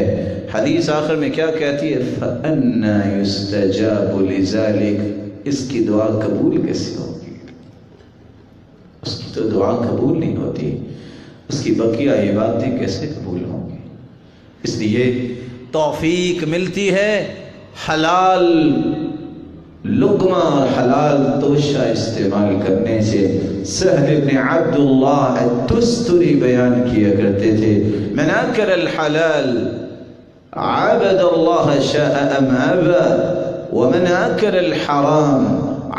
حدیث آخر میں کیا کہتی ہے؟ فَأَنَّا يُسْتَجَابُ لِذَلِكَ، اس کی دعا قبول کیسے ہوگی؟ اس کی تو دعا قبول نہیں ہوتی، اس کی بقیہ عبادتیں کیسے قبول ہوں گی؟ اس لیے توفیق ملتی ہے حلال لقمہ اور حلال توشہ استعمال کرنے سے۔ سہل بن عبداللہ التستری بیان کیا کرتے تھے، من اکل الحلال عبد اللہ شاء ام ابا، ومن اکل الحرام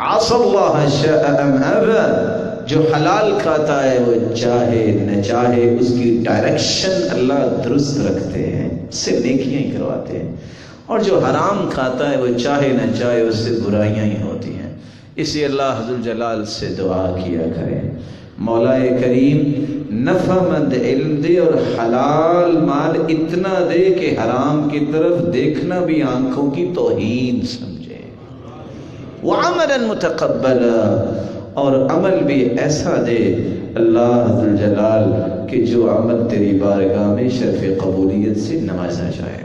عصى اللہ شاء ام ابا۔ جو حلال کھاتا ہے وہ چاہے نہ چاہے اس کی ڈائریکشن اللہ درست رکھتے ہیں، اس سے نیکیاں ہی کرواتے ہیں، اور جو حرام کھاتا ہے وہ چاہے نہ چاہے اس سے برائیاں ہی ہوتی ہیں۔ اسی اللہ ذوالجلال سے دعا کیا کریں، مولا کریم نفع مند علم دے اور حلال مال اتنا دے کہ حرام کی طرف دیکھنا بھی آنکھوں کی توہین سمجھے، وعملا متقبلا، اور عمل بھی ایسا دے اللہ ذوالجلال کہ جو عمل تیری بارگاہ میں شرف قبولیت سے نوازا جائے۔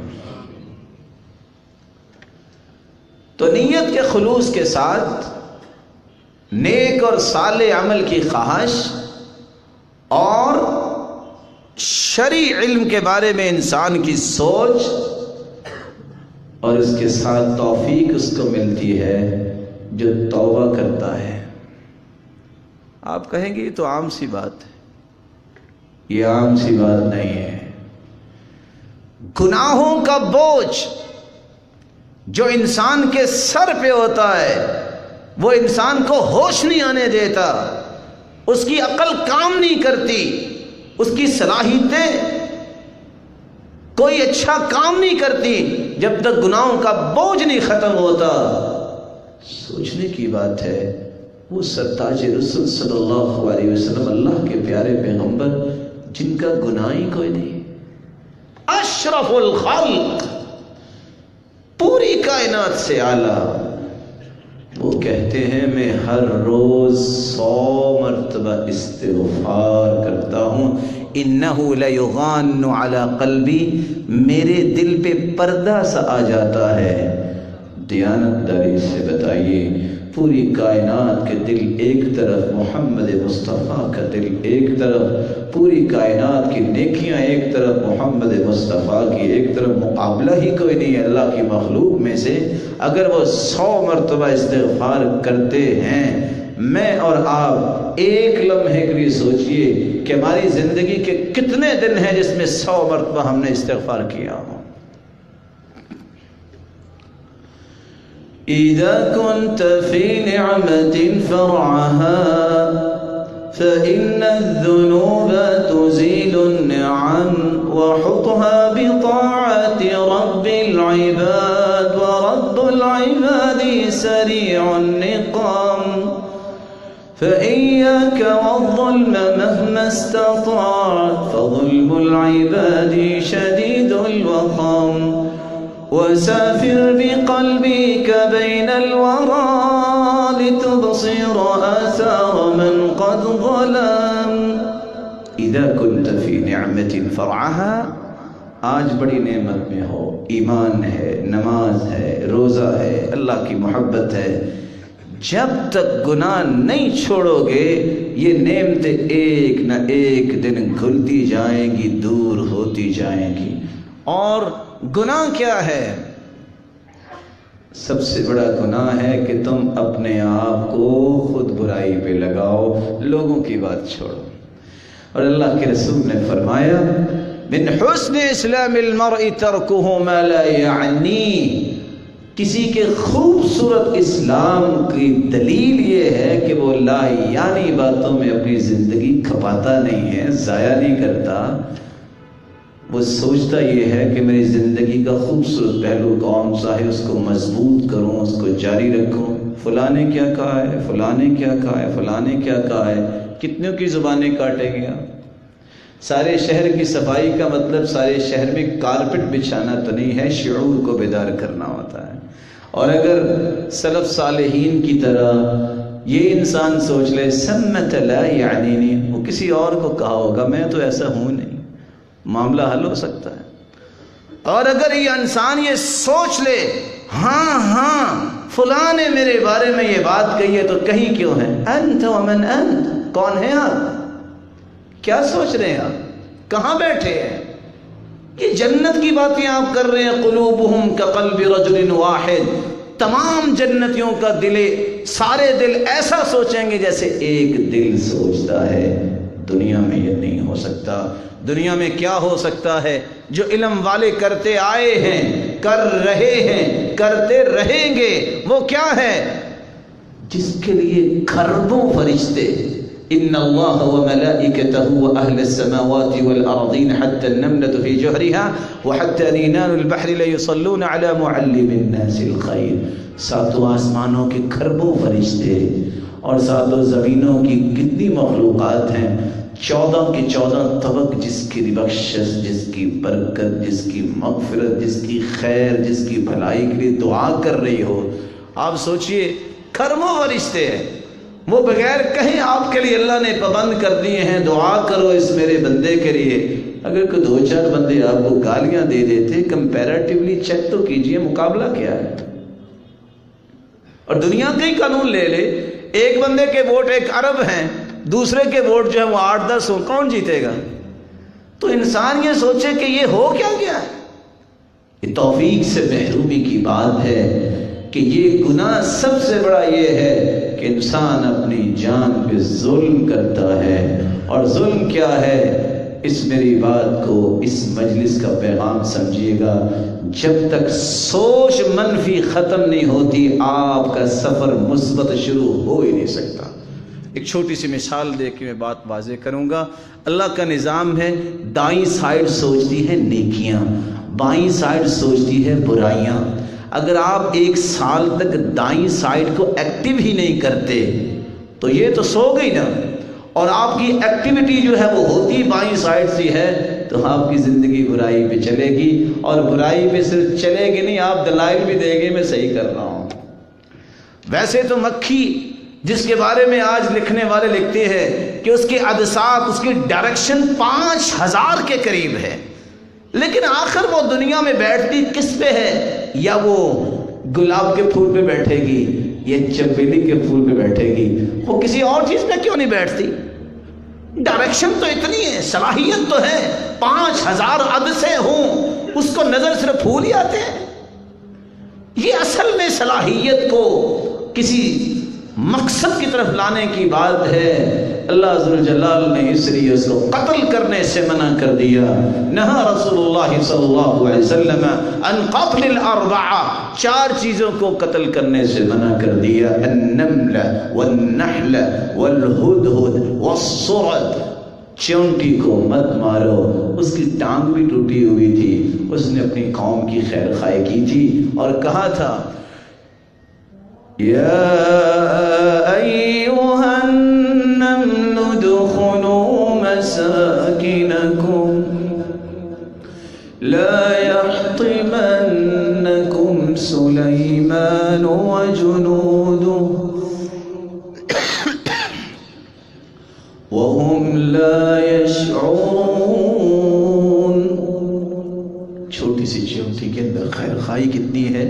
تو نیت کے خلوص کے ساتھ نیک اور صالح عمل کی خواہش اور شرعی علم کے بارے میں انسان کی سوچ، اور اس کے ساتھ توفیق اس کو ملتی ہے جو توبہ کرتا ہے۔ آپ کہیں گے یہ تو عام سی بات ہے، یہ عام سی بات نہیں ہے۔ گناہوں کا بوجھ جو انسان کے سر پہ ہوتا ہے وہ انسان کو ہوش نہیں آنے دیتا، اس کی عقل کام نہیں کرتی، اس کی صلاحیتیں کوئی اچھا کام نہیں کرتی جب تک گناہوں کا بوجھ نہیں ختم ہوتا۔ سوچنے کی بات ہے، وہ سرتاج رسول صلی اللہ علیہ وسلم اللہ کے پیارے پیغمبر جن کا گناہ ہی کوئی نہیں، اشرف الخلق، پوری کائنات سے اعلیٰ، وہ کہتے ہیں میں ہر روز 100 مرتبہ استغفار کرتا ہوں، انہو لیغان علی قلبی، میرے دل پہ پردہ سا آ جاتا ہے۔ دیانت داری سے بتائیے، پوری کائنات کے دل ایک طرف، محمد مصطفیٰ کا دل ایک طرف، پوری کائنات کی نیکیاں ایک طرف، محمد مصطفیٰ کی ایک طرف، مقابلہ ہی کوئی نہیں ہے اللہ کی مخلوق میں سے۔ اگر وہ 100 مرتبہ استغفار کرتے ہیں، میں اور آپ ایک لمحے کے لیے سوچئے کہ ہماری زندگی کے کتنے دن ہیں جس میں 100 مرتبہ ہم نے استغفار کیا ہو۔ اذا كنت في نعمة فرعها فإن الذنوب تزيل النعم وحطها بطاعة رب العباد ورب العباد سريع النقام فإياك والظلم مهما استطعت فظلم العباد شديد الوقام وسافر بقلبك بين الورى لتبصر آثار من قد ظلم اذا كنت في نعمة فرعها، آج بڑی نعمت میں ہو، ایمان ہے، نماز ہے، روزہ ہے، اللہ کی محبت ہے، جب تک گناہ نہیں چھوڑو گے یہ نعمتیں ایک نہ ایک دن گھلتی جائیں گی، دور ہوتی جائیں گی۔ اور گناہ کیا ہے؟ سب سے بڑا گناہ ہے کہ تم اپنے آپ کو خود برائی پہ لگاؤ، لوگوں کی بات چھوڑو۔ اور اللہ کے رسول نے فرمایا من حسن اسلام المرء ترکہ ما لا یعنی، کسی کے خوبصورت اسلام کی دلیل یہ ہے کہ وہ لا یعنی باتوں میں اپنی زندگی کھپاتا نہیں ہے، ضائع نہیں کرتا۔ وہ سوچتا یہ ہے کہ میری زندگی کا خوبصورت پہلو کون سا ہے، اس کو مضبوط کروں، اس کو جاری رکھوں۔ فلاں نے کیا کہا ہے، فلاں نے کیا کہا ہے، فلاں نے کیا کہا ہے، کتنوں کی زبانیں کاٹے گیا۔ سارے شہر کی صفائی کا مطلب سارے شہر میں کارپٹ بچھانا تو نہیں ہے، شعور کو بیدار کرنا ہوتا ہے۔ اور اگر سلف صالحین کی طرح یہ انسان سوچ لے سمت لا یعنی نہیں، وہ کسی اور کو کہا ہوگا، میں تو ایسا ہوں نہیں، معاملہ حل ہو سکتا ہے۔ اور اگر یہ انسان یہ سوچ لے ہاں فلاں نے میرے بارے میں یہ بات کہی ہے تو کہیں کیوں ہے، انت ومن انت، کون ہے آپ، کیا سوچ رہے ہیں آپ، کہاں بیٹھے ہیں؟ یہ جنت کی باتیں آپ کر رہے ہیں، قلوبہم کقلب رجل واحد، تمام جنتیوں کا دل، سارے دل ایسا سوچیں گے جیسے ایک دل سوچتا ہے۔ دنیا میں یہ نہیں ہو سکتا۔ دنیا میں کیا ہو سکتا ہے؟ جو علم والے کرتے آئے ہیں، کر رہے ہیں، کرتے رہیں گے، وہ کیا ہے؟ جس کے لیے کھربوں فرشتے، ان اللہ وملائکتہ واہل السماوات والارضین حتی النملة فی جحرها وحتی نینان البحر لیصلون علی معلم الناس الخیر، ساتوں آسمانوں کے کھربوں فرشتے اور ساتوں زمینوں کی کتنی مخلوقات ہیں، 14 کے 14 طبق، جس کی بخشش، جس کی برکت، جس کی مغفرت، جس کی خیر، جس کی بھلائی کے لیے دعا کر رہی ہو۔ آپ سوچئے کھربوں فرشتے ہیں، وہ بغیر کہیں آپ کے لیے اللہ نے پابند کر دیے ہیں، دعا کرو اس میرے بندے کے لیے۔ اگر کوئی 2-4 بندے آپ کو گالیاں دے دیتے، کمپیریٹیولی چیک تو کیجئے مقابلہ کیا ہے۔ اور دنیا کا ہی قانون لے لے، ایک بندے کے ووٹ 1 ارب ہیں، دوسرے کے ووٹ جو ہے وہ 8-10 ہو، کون جیتے گا؟ تو انسان یہ سوچے کہ یہ ہو کیا گیا ہے؟ یہ توفیق سے محرومی کی بات ہے کہ یہ گناہ سب سے بڑا یہ ہے کہ انسان اپنی جان پہ ظلم کرتا ہے۔ اور ظلم کیا ہے؟ اس میری بات کو، اس مجلس کا پیغام سمجھیے گا، جب تک سوچ منفی ختم نہیں ہوتی آپ کا سفر مثبت شروع ہو ہی نہیں سکتا۔ ایک چھوٹی سی مثال دے کے میں بات واضح کروں گا۔ اللہ کا نظام ہے، دائیں سائیڈ سوچتی ہے نیکیاں، بائیں سائیڈ سوچتی ہے برائیاں۔ اگر آپ 1 سال تک دائیں سائیڈ کو ایکٹیو ہی نہیں کرتے تو یہ تو سو گئی نا، اور آپ کی ایکٹیویٹی جو ہے وہ ہوتی بائیں سائیڈ سے ہے، تو آپ کی زندگی برائی پہ چلے گی، اور برائی پہ صرف چلے گی نہیں، آپ دلائل بھی دیں گے میں صحیح کر رہا ہوں۔ ویسے تو مکھی جس کے بارے میں آج لکھنے والے لکھتے ہیں کہ اس کے عدسات، اس کی ڈائریکشن 5000 کے قریب ہے، لیکن آخر وہ دنیا میں بیٹھتی کس پہ ہے؟ یا وہ گلاب کے پھول پہ بیٹھے گی یا چمیلی کے پھول پہ بیٹھے گی، وہ کسی اور چیز پہ کیوں نہیں بیٹھتی؟ ڈائریکشن تو اتنی ہے، صلاحیت تو ہے، 5000 عدسے ہوں، اس کو نظر صرف پھول ہی آتے ہیں۔ یہ اصل میں صلاحیت کو کسی مقصد کی طرف لانے کی بات ہے۔ اللہ ذوالجلال نے اس لیے اس کو قتل کرنے سے منع کر دیا۔ نہا رسول اللہ صلی اللہ علیہ وسلم ان قتل الاربعہ، 4 چیزوں کو قتل کرنے سے منع کر دیا، النمل والنحل والہدہد والصرد۔ چونٹی کو مت مارو، اس کی ٹانگ بھی ٹوٹی ہوئی تھی، اس نے اپنی قوم کی خیر خواہی کی تھی اور کہا تھا یا ایھا النمل ادخلوا مساکنکم لا يحطمنکم سلیمان وجنودہ وهم لا يشعرون۔ چھوٹی سی چونٹی کے اندر خیر خواہی کتنی ہے،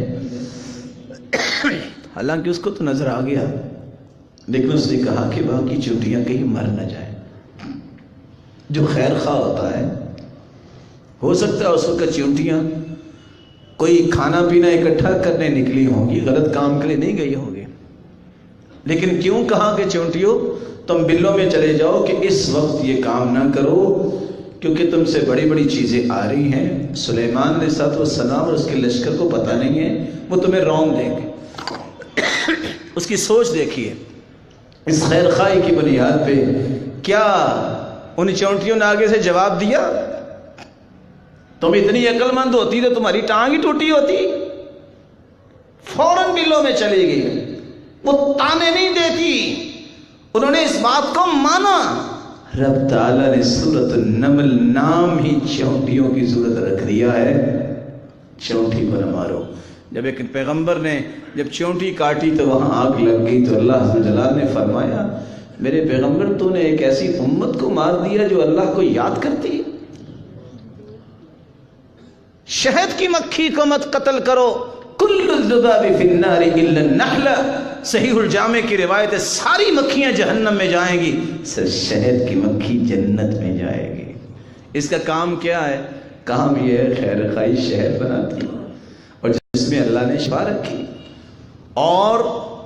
حالانکہ اس کو تو نظر آ گیا، لیکن اس نے کہا کہ باقی چونٹیاں کہیں مر نہ جائیں۔ جو خیر خواہ ہوتا ہے، ہو سکتا ہے اس وقت چونٹیاں کوئی کھانا پینا اکٹھا کرنے نکلی ہوں گی، غلط کام کے لیے نہیں گئی ہوں گی، لیکن کیوں کہا کہ چونٹیوں تم بلوں میں چلے جاؤ کہ اس وقت یہ کام نہ کرو، کیونکہ تم سے بڑی بڑی چیزیں آ رہی ہیں۔ سلیمان علیہ السلام اور اس کے لشکر کو پتہ نہیں ہے، وہ تمہیں رونگ دیں گے۔ اس کی سوچ دیکھیے، اس خیر خواہی کی بنیاد پہ کیا ان چونٹیوں نے آگے سے جواب دیا؟ تم اتنی عقل مند ہوتی تو تمہاری ٹانگ ہی ٹوٹی ہوتی، فوراً بلوں میں چلی گئی۔ وہ تانے نہیں دیتی، انہوں نے اس بات کو مانا۔ رب تعالیٰ نے سورۃ النمل نام ہی چونٹیوں کی صورت رکھ دیا ہے، چونٹی کو نہ مارو۔ جب ایک پیغمبر نے جب چونٹی کاٹی تو وہاں آگ لگ گئی، تو اللہ جلال نے فرمایا میرے پیغمبر تو نے ایک ایسی امت کو مار دیا جو اللہ کو یاد کرتی ہے۔ شہد کی مکھی کو مت قتل کرو، کل الذباب فی النار الا النحل، صحیح الجامع کی روایت ہے ساری مکھیاں جہنم میں جائیں گی، صرف شہد کی مکھی جنت میں جائے گی۔ اس کا کام کیا ہے؟ کام یہ ہے خیر خواہی شہد بناتی اور جس میں اللہ نے شفا رکھی۔ اور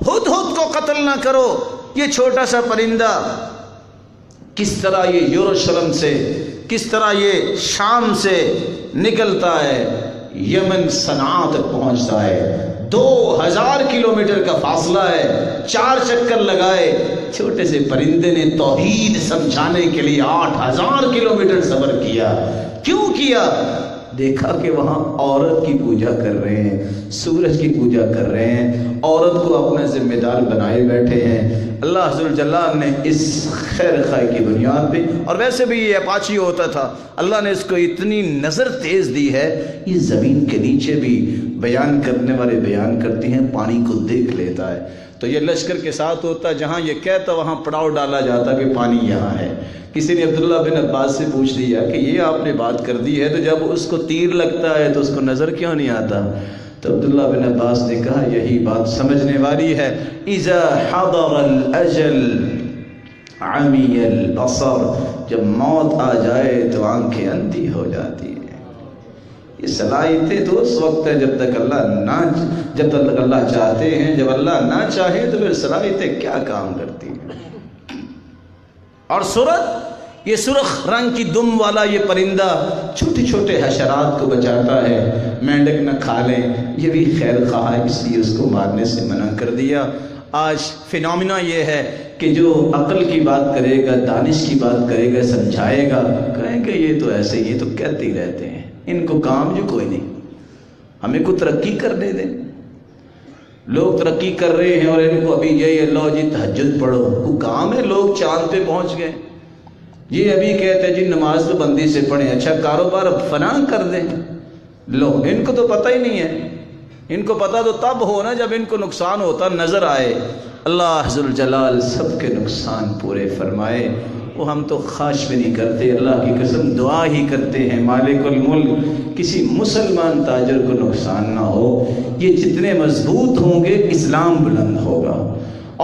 ہدہد کو قتل نہ کرو، یہ چھوٹا سا پرندہ کس طرح یہ یروشلم سے، کس طرح یہ شام سے نکلتا ہے، یمن صنعاء تک پہنچتا ہے، 2000 کلومیٹر کا فاصلہ ہے، 4 چکر لگائے، چھوٹے سے پرندے نے توحید سمجھانے کے لیے 8000 کلومیٹر سفر کیا۔ کیوں کیا؟ دیکھا کہ وہاں عورت کی پوجا کر رہے ہیں، سورج کی پوجا کر رہے ہیں، عورت کو اپنا ذمہ دار بنائے بیٹھے ہیں۔ اللہ ذوالجلال نے اس خیر خواہی کی بنیاد پہ، اور ویسے بھی یہ اپاچی ہوتا تھا، اللہ نے اس کو اتنی نظر تیز دی ہے، یہ زمین کے نیچے بھی بیان کرنے والے بیان کرتے ہیں پانی کو دیکھ لیتا ہے۔ تو یہ لشکر کے ساتھ ہوتا، جہاں یہ کہتا وہاں پڑاؤ ڈالا جاتا کہ پانی یہاں ہے۔ کسی نے عبداللہ بن عباس سے پوچھ لیا کہ یہ آپ نے بات کر دی ہے، تو جب اس کو تیر لگتا ہے تو اس کو نظر کیوں نہیں آتا؟ تو عبداللہ بن عباس نے کہا یہی بات سمجھنے والی ہے، اذا حضر الاجل عمی البصر، جب موت آ جائے تو آنکھیں اندھی ہو جاتی ہیں۔ یہ صلاحیتیں تو اس وقت ہے جب تک اللہ چاہتے ہیں، جب اللہ نہ چاہے تو پھر صلاحیتیں کیا کام کرتی ہیں۔ اور سرخ، یہ سرخ رنگ کی دم والا یہ پرندہ چھوٹے چھوٹے حشرات کو بچاتا ہے، مینڈک نہ کھا لیں، یہ بھی خیر خواہ ہے، اس لیے اس کو مارنے سے منع کر دیا۔ آج فینومینا یہ ہے کہ جو عقل کی بات کرے گا، دانش کی بات کرے گا، سمجھائے گا، کہیں کہ یہ تو ایسے یہ تو کہتے ہی رہتے ہیں، ان کو کام جو کوئی نہیں، ہمیں کو ترقی کرنے دیں۔ لوگ ترقی کر رہے ہیں اور ان کو ابھی یہی اللہ جی تہجد پڑھو، وہ کام ہے، لوگ چاند پہ پہنچ گئے، یہ ابھی کہتے ہیں جی نماز تو بندی سے پڑھیں، اچھا کاروبار اب فنا کر دیں، لو ان کو تو پتہ ہی نہیں ہے، ان کو پتہ تو تب ہو نا جب ان کو نقصان ہوتا نظر آئے۔ اللہ ذوالجلال سب کے نقصان پورے فرمائے۔ وہ ہم تو خواہش بھی نہیں کرتے، اللہ کی قسم دعا ہی کرتے ہیں مالک الملک کسی مسلمان تاجر کو نقصان نہ ہو۔ یہ جتنے مضبوط ہوں گے اسلام بلند ہوگا،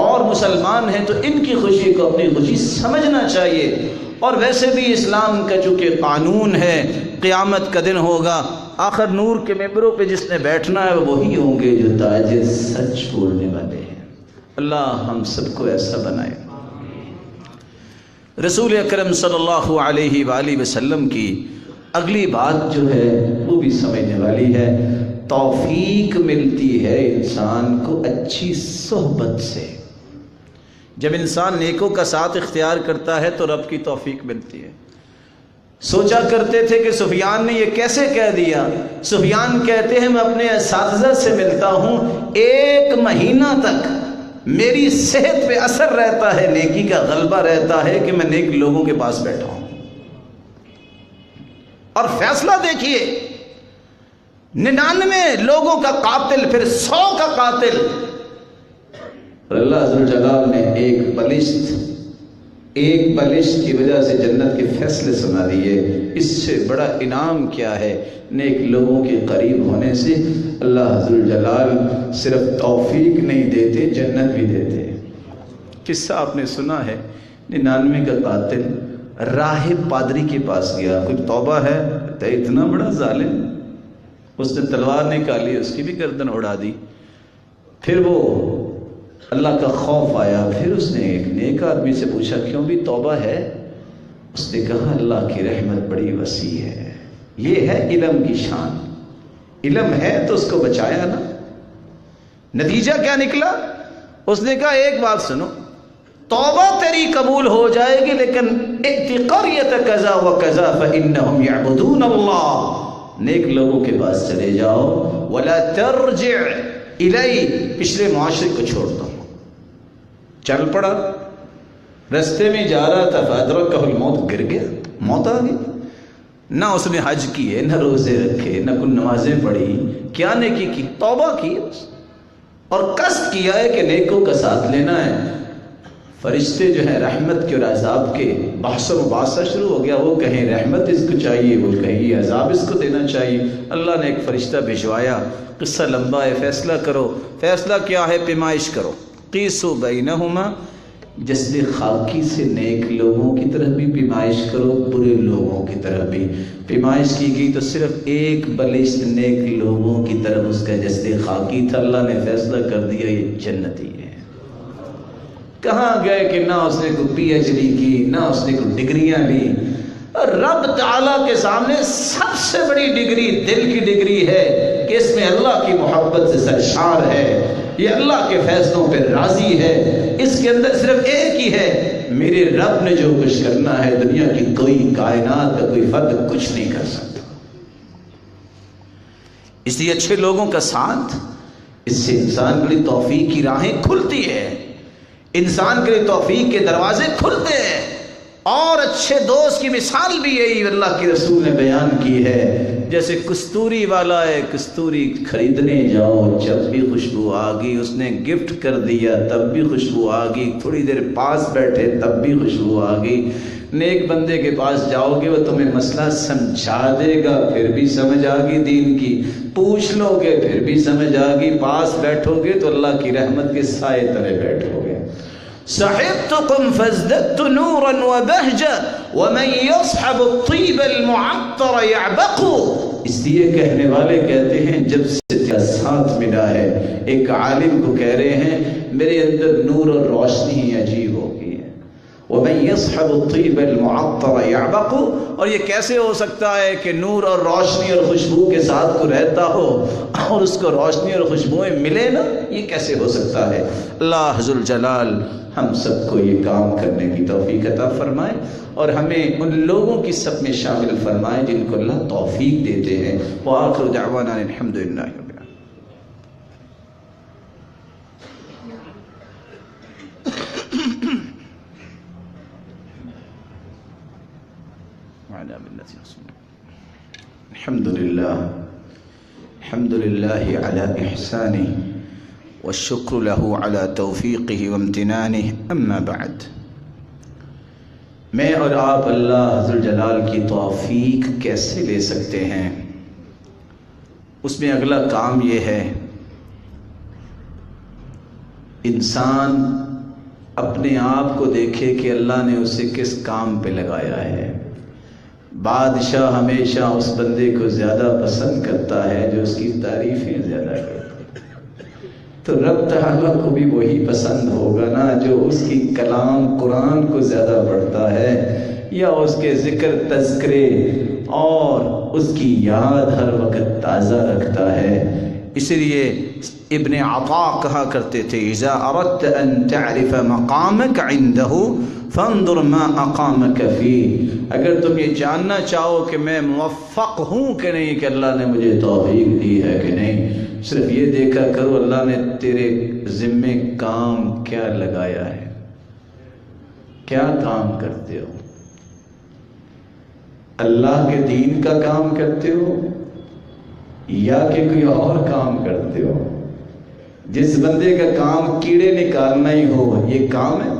اور مسلمان ہیں تو ان کی خوشی کو اپنی خوشی سمجھنا چاہیے۔ اور ویسے بھی اسلام کا چونکہ قانون ہے، قیامت کا دن ہوگا، آخر نور کے ممبروں پہ جس نے بیٹھنا ہے وہی ہوں گے جو تاجر سچ بولنے والے ہیں۔ اللہ ہم سب کو ایسا بنائے۔ رسول اکرم صلی اللہ علیہ وآلہ وسلم کی اگلی بات جو ہے وہ بھی سمجھنے والی ہے۔ توفیق ملتی ہے انسان کو اچھی صحبت سے۔ جب انسان نیکوں کا ساتھ اختیار کرتا ہے تو رب کی توفیق ملتی ہے۔ سوچا کرتے تھے کہ سفیان نے یہ کیسے کہہ دیا؟ سفیان کہتے ہیں میں اپنے اساتذہ سے ملتا ہوں، 1 مہینہ تک میری صحت پہ اثر رہتا ہے، نیکی کا غلبہ رہتا ہے کہ میں نیک لوگوں کے پاس بیٹھا ہوں۔ اور فیصلہ دیکھیے، 99 لوگوں کا قاتل پھر 100 کا قاتل، اور اللہ عز و جلال نے ایک بلشت کی وجہ سے جنت کے فیصلے سنا دیے۔ اس سے بڑا انعام کیا ہے؟ نیک لوگوں کے قریب ہونے سے اللہ عز و جلال صرف توفیق نہیں دیتے، جنت بھی دیتے۔ قصہ آپ نے سنا ہے، 99 کا قاتل راہب پادری کے پاس گیا، کچھ توبہ ہے؟ تو اتنا بڑا ظالم، اس نے تلوار نکالی، اس کی بھی گردن اڑا دی۔ پھر وہ اللہ کا خوف آیا، پھر اس نے ایک نیک آدمی سے پوچھا کیوں بھی توبہ ہے؟ اس نے کہا اللہ کی رحمت بڑی وسیع ہے۔ یہ ہے علم کی شان، علم ہے تو اس کو بچایا نا۔ نتیجہ کیا نکلا؟ اس نے کہا ایک بات سنو، توبہ تیری قبول ہو جائے گی لیکن ائت قریۃ کذا و کذا فانہم یعبدون اللہ، نیک لوگوں کے پاس چلے جاؤ، ولا ترجع الی، پچھلے معاشرے کو چھوڑ دو۔ چل پڑا، رستے میں جا رہا تھا فادرکہ الموت، گر گیا، موت آ گئی۔ نہ اس نے حج کیے، نہ روزے رکھے، نہ کوئی نمازیں پڑھی، کیا نیکی کی؟ توبہ کی بس، اور قصد کیا ہے کہ نیکوں کا ساتھ لینا ہے۔ فرشتے جو ہیں رحمت کے اور عذاب کے بحث و مباحثہ شروع ہو گیا، وہ کہیں رحمت اس کو چاہیے، وہ کہیں یہ عذاب اس کو دینا چاہیے۔ اللہ نے ایک فرشتہ بھجوایا، قصہ لمبا ہے، فیصلہ کرو۔ فیصلہ کیا ہے؟ پیمائش کرو، قیسوا بینہما، جسد خاکی سے نیک لوگوں کی طرف بھی پیمائش کرو، برے لوگوں کی طرف بھی۔ پیمائش کی گئی تو صرف ایک بلشت نیک لوگوں کی طرف اس کا جسد خاکی تھا، اللہ نے فیصلہ کر دیا یہ جنتی ہے۔ کہاں گئے کہ نہ اس نے کوئی پی ایچ ڈی کی، نہ اس نے کوئی ڈگریاں لی۔ رب تعالیٰ کے سامنے سب سے بڑی ڈگری دل کی ڈگری ہے کہ اس میں اللہ کی محبت سے سرشار ہے، یہ اللہ کے فیصلوں پہ راضی ہے، اس کے اندر صرف ایک ہی ہے، میرے رب نے جو کچھ کرنا ہے دنیا کی کوئی کائنات کا کوئی فرد کچھ نہیں کر سکتا۔ اس لیے اچھے لوگوں کا ساتھ، اس سے انسان کے لیے توفیق کی راہیں کھلتی ہے، انسان کے لیے توفیق کے دروازے کھلتے ہیں۔ اور اچھے دوست کی مثال بھی یہی اللہ کے رسول نے بیان کی ہے، جیسے کستوری والا ہے، کستوری خریدنے جاؤ جب بھی خوشبو آ گئی، اس نے گفٹ کر دیا تب بھی خوشبو آ گئی، تھوڑی دیر پاس بیٹھے تب بھی خوشبو آ گئی۔ نیک بندے کے پاس جاؤ گے وہ تمہیں مسئلہ سمجھا دے گا، پھر بھی سمجھ آ گئی دین کی، پوچھ لو گے پھر بھی سمجھ آ گئی، پاس بیٹھو گے تو اللہ کی رحمت کے سائے تلے بیٹھو گے۔ صحبتكم فازددت نورا وبهجة ومن يصحب الطيب المعطر يعبق، اس لیے کہنے والے کہتے ہیں جب سے تیرا ساتھ ملا ہے، ایک عالم کو کہہ رہے ہیں میرے اندر نور اور روشنی عجیب ہو گئی ہے۔ ومن يصحب الطيب المعطر يعبق، اور یہ کیسے ہو سکتا ہے کہ نور اور روشنی اور خوشبو کے ساتھ کو رہتا ہو اور اس کو روشنی اور خوشبوئیں ملے نا، یہ کیسے ہو سکتا ہے؟ اللہ ذوالجلال ہم سب کو یہ کام کرنے کی توفیق عطا فرمائے اور ہمیں ان لوگوں کی سب میں شامل فرمائے جن کو اللہ توفیق دیتے ہیں۔ وآخر دعوانا الحمدللہ رب العالمین۔ الحمدللہ علی احسانہ والشکر لہ علی توفیقہ وامتنانہ، اما بعد۔ میں اور آپ اللہ ذوالجلال کی توفیق کیسے لے سکتے ہیں؟ اس میں اگلا کام یہ ہے، انسان اپنے آپ کو دیکھے کہ اللہ نے اسے کس کام پہ لگایا ہے۔ بادشاہ ہمیشہ اس بندے کو زیادہ پسند کرتا ہے جو اس کی تعریفیں زیادہ کرتا ہے، تو رب تعالیٰ کو بھی وہی پسند ہوگا نا جو اس کی کلام قرآن کو زیادہ پڑھتا ہے، یا اس کے ذکر تذکرے اور اس کی یاد ہر وقت تازہ رکھتا ہے۔ اس لیے ابن عطا کہا کرتے تھے، اذا اردت ان تعرف مقامك عنده فانظر ما اقامك فيه۔ اگر تم یہ جاننا چاہو کہ میں موفق ہوں کہ نہیں، کہ اللہ نے مجھے توفیق دی ہے کہ نہیں، صرف یہ دیکھا کرو اللہ نے تیرے ذمے کام کیا لگایا ہے، کیا کام کرتے ہو، اللہ کے دین کا کام کرتے ہو یا کہ کوئی اور کام کرتے ہو؟ جس بندے کا کام کیڑے نکالنا ہی ہو، یہ کام ہے؟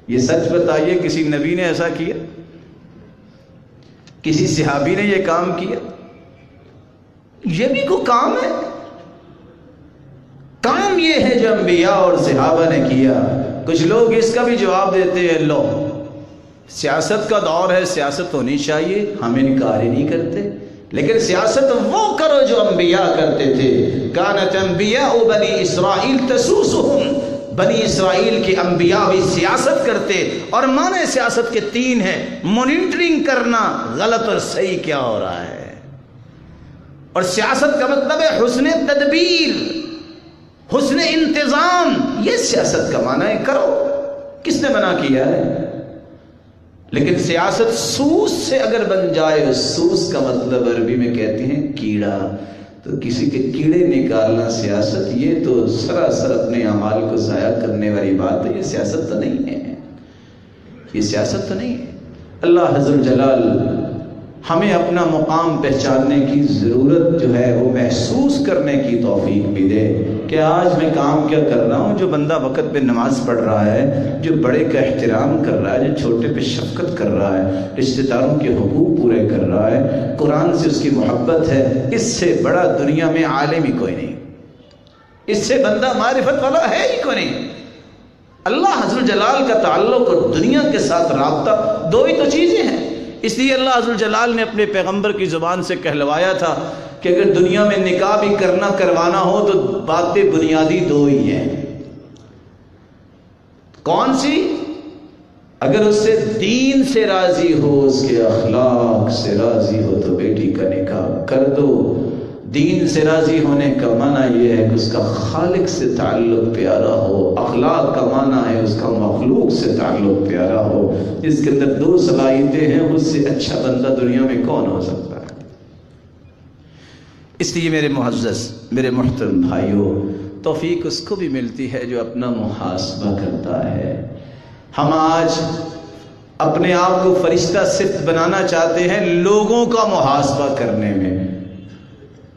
یہ سچ بتائیے، کسی نبی نے ایسا کیا؟ کسی صحابی نے یہ کام کیا؟ یہ بھی کوئی کام ہے؟ کام یہ ہے جو انبیاء اور صحابہ نے کیا۔ کچھ لوگ اس کا بھی جواب دیتے ہیں، لو سیاست کا دور ہے، سیاست ہونی چاہیے، ہم انکار ہی نہیں کرتے، لیکن سیاست وہ کرو جو انبیاء کرتے تھے۔ کانت انبیاء بنی اسرائیل تسوسہم، بنی اسرائیل کے انبیاء بھی سیاست کرتے، اور معنی سیاست کے تین ہیں، مانیٹرنگ کرنا غلط اور صحیح کیا ہو رہا ہے، اور سیاست کا مطلب ہے حسن تدبیر، حسن انتظام، یہ سیاست کا معنی ہے۔ کرو، کس نے منع کیا ہے؟ لیکن سیاست سوس سے اگر بن جائے، سوس کا مطلب عربی میں کہتے ہیں کیڑا، تو کسی کے کیڑے نکالنا سیاست، یہ تو سراسر اپنے اعمال کو ضائع کرنے والی بات ہے۔ یہ سیاست تو نہیں ہے، یہ سیاست تو نہیں ہے۔ اللہ عز وجل ہمیں اپنا مقام پہچاننے کی ضرورت جو ہے وہ محسوس کرنے کی توفیق بھی دے کہ آج میں کام کیا کر رہا ہوں۔ جو بندہ وقت پہ نماز پڑھ رہا ہے، جو بڑے کا احترام کر رہا ہے، جو چھوٹے پہ شفقت کر رہا ہے، رشتہ داروں کے حقوق پورے کر رہا ہے، قرآن سے اس کی محبت ہے، اس سے بڑا دنیا میں عالم ہی کوئی نہیں، اس سے بندہ معرفت والا ہے ہی کوئی نہیں۔ اللہ عز وجل کا تعلق اور دنیا کے ساتھ رابطہ دو ہی تو چیزیں ہیں۔ اس لیے اللہ عز وجل نے اپنے پیغمبر کی زبان سے کہلوایا تھا کہ اگر دنیا میں نکاح بھی کروانا ہو تو باتیں بنیادی دو ہی ہیں۔ کون سی؟ اگر اس سے دین سے راضی ہو، اس کے اخلاق سے راضی ہو تو بیٹی کا نکاح کر دو۔ دین سے راضی ہونے کا معنی یہ ہے کہ اس کا خالق سے تعلق پیارا ہو، اخلاق کا معنی ہے اس کا مخلوق سے تعلق پیارا ہو، جس کے اندر دو صلاحیتیں ہیں، اس سے اچھا بندہ دنیا میں کون ہو سکتا ہے؟ اس لیے میرے معزز، میرے محترم بھائیوں، توفیق اس کو بھی ملتی ہے جو اپنا محاسبہ کرتا ہے۔ ہم آج اپنے آپ کو فرشتہ صفت بنانا چاہتے ہیں لوگوں کا محاسبہ کرنے میں،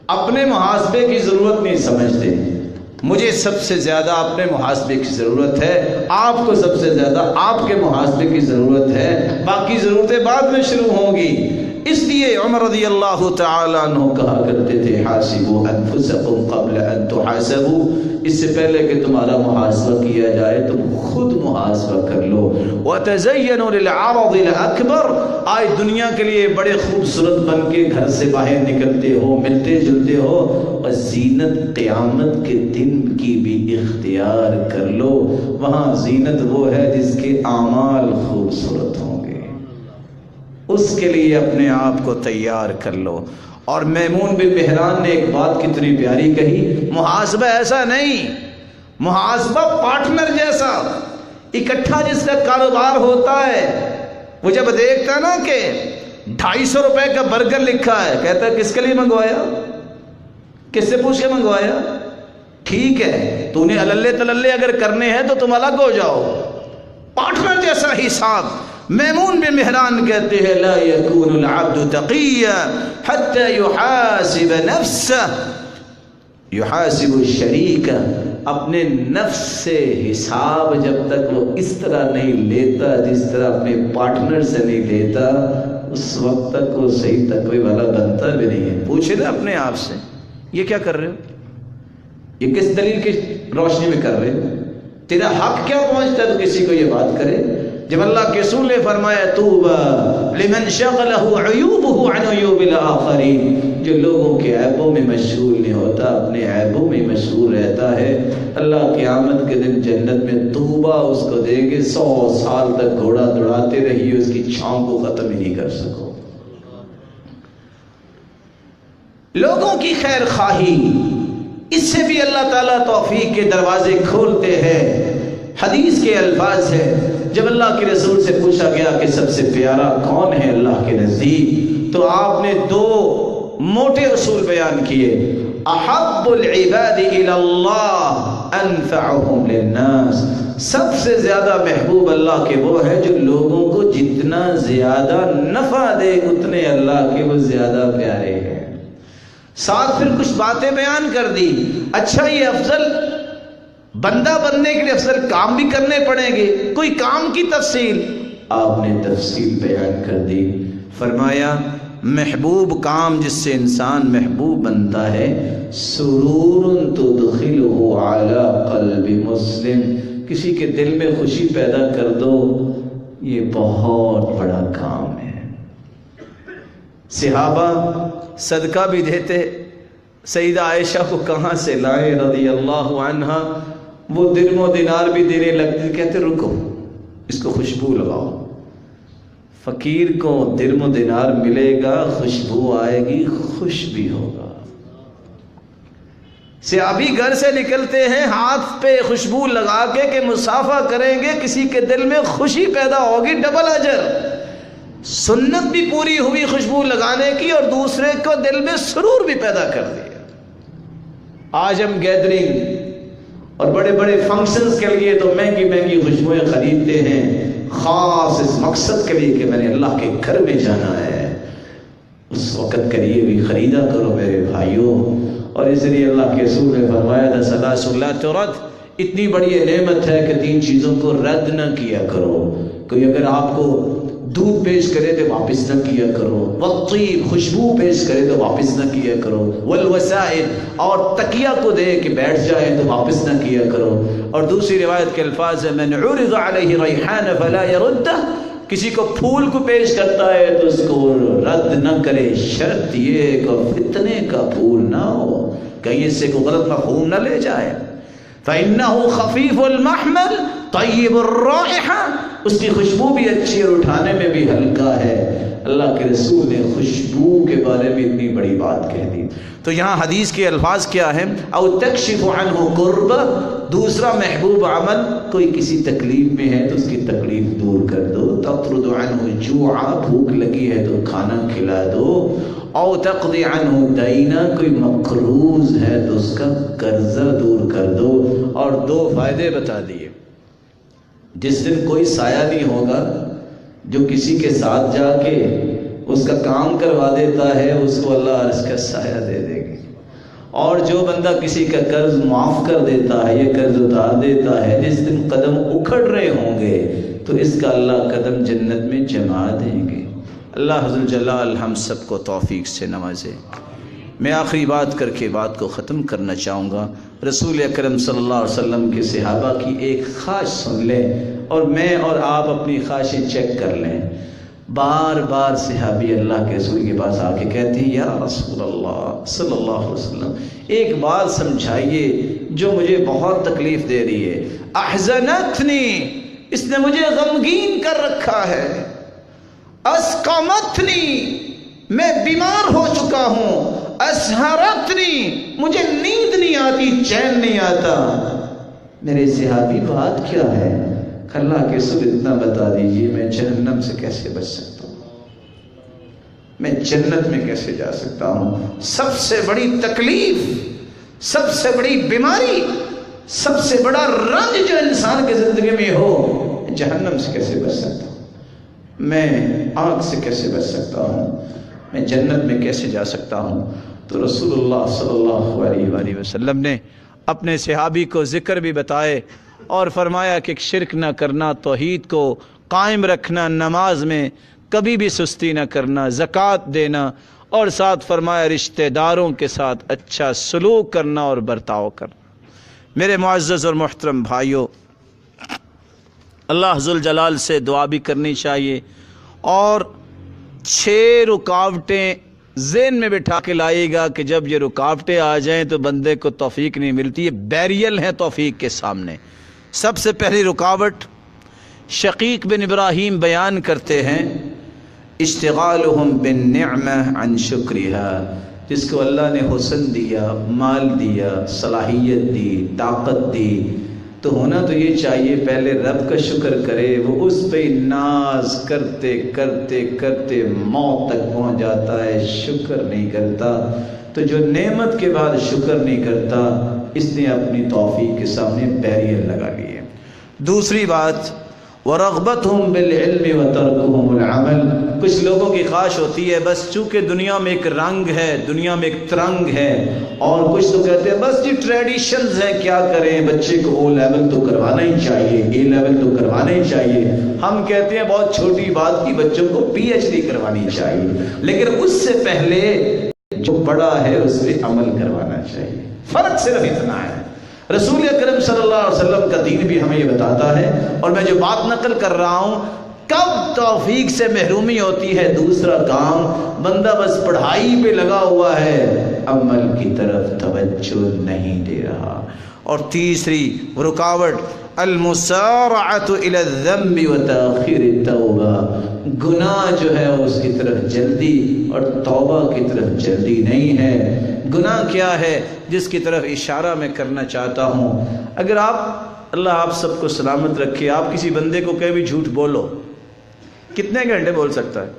اپنے محاسبے کی ضرورت نہیں سمجھتے۔ مجھے سب سے زیادہ اپنے محاسبے کی ضرورت ہے، آپ کو سب سے زیادہ آپ کے محاسبے کی ضرورت ہے، باقی ضرورتیں بعد میں شروع ہوں گی۔ اس لیے عمر رضی اللہ تعالیٰ عنہ کہا کرتے تھے، حاسبوا انفسکم قبل ان تحاسبوا، اس سے پہلے کہ تمہارا محاسبہ کیا جائے تم خود محاسبہ کر لو۔ وتزینوا للعرض الاکبر، آج دنیا کے لیے بڑے خوبصورت بن کے گھر سے باہر نکلتے ہو، ملتے جلتے ہو، اور زینت قیامت کے دن کی بھی اختیار کر لو۔ وہاں زینت وہ ہے جس کے اعمال خوبصورت ہوں گے، اس کے لیے اپنے آپ کو تیار کر لو۔ اور میمون بن مہران نے ایک بات کتنی پیاری کہی، محاسبہ ایسا نہیں، محاسبہ پارٹنر جیسا، اکٹھا جس کا کاروبار ہوتا ہے، وہ جب دیکھتا نا کہ 250 روپے کا برگر لکھا ہے، کہتا ہے کس کے لیے منگوایا، کس سے پوچھ کے منگوایا؟ ٹھیک ہے، تو نے اللے تللے اگر کرنے ہیں تو تم الگ ہو جاؤ، پارٹنر جیسا حساب۔ میمون بن مہران کہتے ہیں لا یکون العبد تقیا حتی یحاسب نفسہ یحاسب الشریک، اپنے نفس سے حساب جب تک وہ اس طرح نہیں لیتا جس طرح اپنے پارٹنر سے نہیں لیتا، اس وقت تک وہ صحیح تقوی والا بنتا بھی نہیں ہے۔ پوچھے نا اپنے آپ سے یہ کیا کر رہے ہو، یہ کس دلیل کی روشنی میں کر رہے ہو، تیرا حق کیا پہنچتا ہے تو کسی کو یہ بات کرے؟ جب اللہ کے رسول نے فرمایا طوبی لمن شغلہ عیوبہ عن عیوب الآخرین، جو لوگوں کے عیبوں میں مشغول نہیں ہوتا اپنے عیبوں میں مشغول رہتا ہے، اللہ قیامت کے دن جنت میں طوبہ اس کو دیں گے، 100 سال تک گھوڑا دوڑاتے رہیے اس کی چھاؤں کو ختم ہی نہیں کر سکو۔ لوگوں کی خیر خواہی، اس سے بھی اللہ تعالیٰ توفیق کے دروازے کھولتے ہیں۔ حدیث کے الفاظ ہے، جب اللہ کے رسول سے پوچھا گیا کہ سب سے پیارا کون ہے اللہ کے نزدیک، تو آپ نے 2 موٹے اصول بیان کیے۔ احب العباد الی اللہ انفعهم للناس، سب سے زیادہ محبوب اللہ کے وہ ہے جو لوگوں کو جتنا زیادہ نفع دے اتنے اللہ کے وہ زیادہ پیارے ہیں۔ ساتھ پھر کچھ باتیں بیان کر دی، اچھا یہ افضل بندہ بننے کے لیے افضل کام بھی کرنے پڑیں گے، کوئی کام کی تفصیل آپ نے تفصیل بیان کر دی۔ فرمایا محبوب کام جس سے انسان محبوب بنتا ہے، سرور تدخلہ علی قلب مسلم، کسی کے دل میں خوشی پیدا کر دو، یہ بہت بڑا کام ہے۔ صحابہ صدقہ بھی دیتے، سیدہ عائشہ کو کہاں سے لائے رضی اللہ عنہا، وہ درم و دینار بھی دینے لگتے، کہتے رکو اس کو خوشبو لگاؤ، فقیر کو درم و دینار ملے گا، خوشبو آئے گی، خوش بھی ہوگا۔ صحابی گھر سے نکلتے ہیں ہاتھ پہ خوشبو لگا کے کہ مصافحہ کریں گے، کسی کے دل میں خوشی پیدا ہوگی، ڈبل اجر، سنت بھی پوری ہوئی خوشبو لگانے کی اور دوسرے کو دل میں سرور بھی پیدا کر دیا۔ آج ہم گیدرنگ اور بڑے بڑے فنکشنز کے لیے تو مہنگی مہنگی خوشبوئیں خریدتے ہیں، خاص اس مقصد کے لیے کہ میں نے اللہ کے گھر میں جانا ہے، اس وقت کے لیے بھی خریدا کرو میرے بھائیوں۔ اور اس لیے اللہ کے رسول نے فرمایا تھا ثلاث لا ترد، اتنی بڑی نعمت ہے کہ 3 چیزوں کو رد نہ کیا کرو۔ کوئی اگر آپ کو دودھ پیش کرے تو واپس نہ کیا کرو، والطیب خوشبو پیش کرے تو واپس نہ کیا کرو، والوسائد اور تکیہ کو دے کہ بیٹھ جائے تو واپس نہ کیا کرو۔ اور دوسری روایت کے الفاظ ہے من عرض علیہ ریحان فلا یردہ، کسی کو پھول کو پیش کرتا ہے تو اس کو رد نہ کرے، شرط یہ کہ فتنے کا پھول نہ ہو، کہیں اس سے کوئی غلط مفہوم نہ لے جائے۔ فإنه خفیف المحمل طیب الرائحہ، اس کی خوشبو بھی اچھی اور اٹھانے میں بھی ہلکا ہے۔ اللہ کے رسول نے خوشبو کے بارے میں اتنی بڑی بات کہہ دی۔ تو یہاں حدیث کے الفاظ کیا ہیں؟ او تکشف عنہ کربہ، دوسرا محبوب عمل، کوئی کسی تکلیف میں ہے تو اس کی تکلیف دور کر دو، تطرد عنہ جوعا، بھوک لگی ہے تو کھانا کھلا دو، او تقضی عنہ دینا، کوئی مقروض ہے تو اس کا قرضہ دور کر دو۔ اور 2 فائدے بتا دیے۔ جس دن کوئی سایہ نہیں ہوگا، جو کسی کے ساتھ جا کے اس کا کام کروا دیتا ہے اس کو اللہ عرش کا سایہ دے دے گی، اور جو بندہ کسی کا قرض معاف کر دیتا ہے یا قرض اتار دیتا ہے، جس دن قدم اکھڑ رہے ہوں گے تو اس کا اللہ قدم جنت میں جما دیں گے۔ اللہ عز و جلال ہم سب کو توفیق سے نوازے۔ میں آخری بات کر کے بات کو ختم کرنا چاہوں گا۔ رسول اکرم صلی اللہ علیہ وسلم کے صحابہ کی ایک خواہش سن لیں اور میں اور آپ اپنی خواہشیں چیک کر لیں۔ بار بار صحابی اللہ کے رسول کے پاس آ کے کہتے ہیں یا رسول اللہ صلی اللہ علیہ وسلم ایک بات سمجھائیے جو مجھے بہت تکلیف دے رہی ہے، احزنتنی، اس نے مجھے غمگین کر رکھا ہے، اسقمتنی، میں بیمار ہو چکا ہوں، اسہرتنی، مجھے نیند نہیں آتی، چین نہیں آتا۔ میرے صحابی بات کیا ہے؟ اللہ کے رسول اتنا بتا دیجئے، میں جہنم سے کیسے بچ سکتا ہوں، میں جنت میں کیسے جا سکتا ہوں؟ سب سے بڑی تکلیف، سب سے بڑی بیماری، سب سے بڑا رنج جو انسان کی زندگی میں ہو، جہنم سے کیسے بچ سکتا ہوں؟ میں آگ سے کیسے بچ سکتا ہوں، میں جنت میں کیسے جا سکتا ہوں؟ تو رسول اللہ صلی اللہ علیہ وآلہ وسلم نے اپنے صحابی کو ذکر بھی بتائے اور فرمایا کہ شرک نہ کرنا، توحید کو قائم رکھنا، نماز میں کبھی بھی سستی نہ کرنا، زکوٰۃ دینا، اور ساتھ فرمایا رشتہ داروں کے ساتھ اچھا سلوک کرنا اور برتاؤ کرنا۔ میرے معزز اور محترم بھائیوں، اللہ ذوالجلال سے دعا بھی کرنی چاہیے، اور 6 رکاوٹیں ذہن میں بٹھا کے لائے گا کہ جب یہ رکاوٹیں آ جائیں تو بندے کو توفیق نہیں ملتی، یہ بیریل ہیں توفیق کے سامنے۔ سب سے پہلی رکاوٹ شقیق بن ابراہیم بیان کرتے ہیں، اشتغالہم بالنعمہ عن شکرہا، جس کو اللہ نے حسن دیا، مال دیا، صلاحیت دی، طاقت دی، تو ہونا تو یہ چاہیے پہلے رب کا شکر کرے۔ وہ اس پہ ناز کرتے کرتے کرتے موت تک پہنچ جاتا ہے، شکر نہیں کرتا۔ تو جو نعمت کے بعد شکر نہیں کرتا، اس نے اپنی توفیق کے سامنے بیریئر لگا لیے۔ دوسری بات، وَرَغْبَتْهُمْ بِالْعِلْمِ وَتَرْكُهُمُ الْعَمَلِ، کچھ لوگوں کی خواہش ہوتی ہے بس چونکہ دنیا میں ایک رنگ ہے، دنیا میں ایک ترنگ ہے، اور کچھ تو کہتے ہیں بس یہ ٹریڈیشنز ہیں، کیا کریں، بچے کو او لیول تو کروانا ہی چاہیے، اے لیول تو کروانا ہی چاہیے۔ ہم کہتے ہیں بہت چھوٹی بات کی بچوں کو پی ایچ ڈی کروانی چاہیے، لیکن اس سے پہلے جو بڑا ہے اس پہ عمل کروانا چاہیے۔ فرق صرف اتنا ہے۔ رسول اکرم صلی اللہ علیہ وسلم کا دین بھی ہمیں یہ بتاتا ہے، اور میں جو بات نقل کر رہا ہوں، کب توفیق سے محرومی ہوتی ہے؟ دوسرا کام، بندہ بس پڑھائی پہ لگا ہوا ہے، عمل کی طرف توجہ نہیں دے رہا۔ اور تیسری رکاوٹ، المسارعۃ الی الذنب وتاخیر التوبہ، گناہ جو ہے اس کی طرف جلدی اور توبہ کی طرف جلدی نہیں ہے۔ گناہ کیا ہے جس کی طرف اشارہ میں کرنا چاہتا ہوں؟ اگر اللہ آپ سب کو سلامت رکھے، آپ کسی بندے کو کہیں بھی جھوٹ بولو، کتنے گھنٹے بول سکتا ہے؟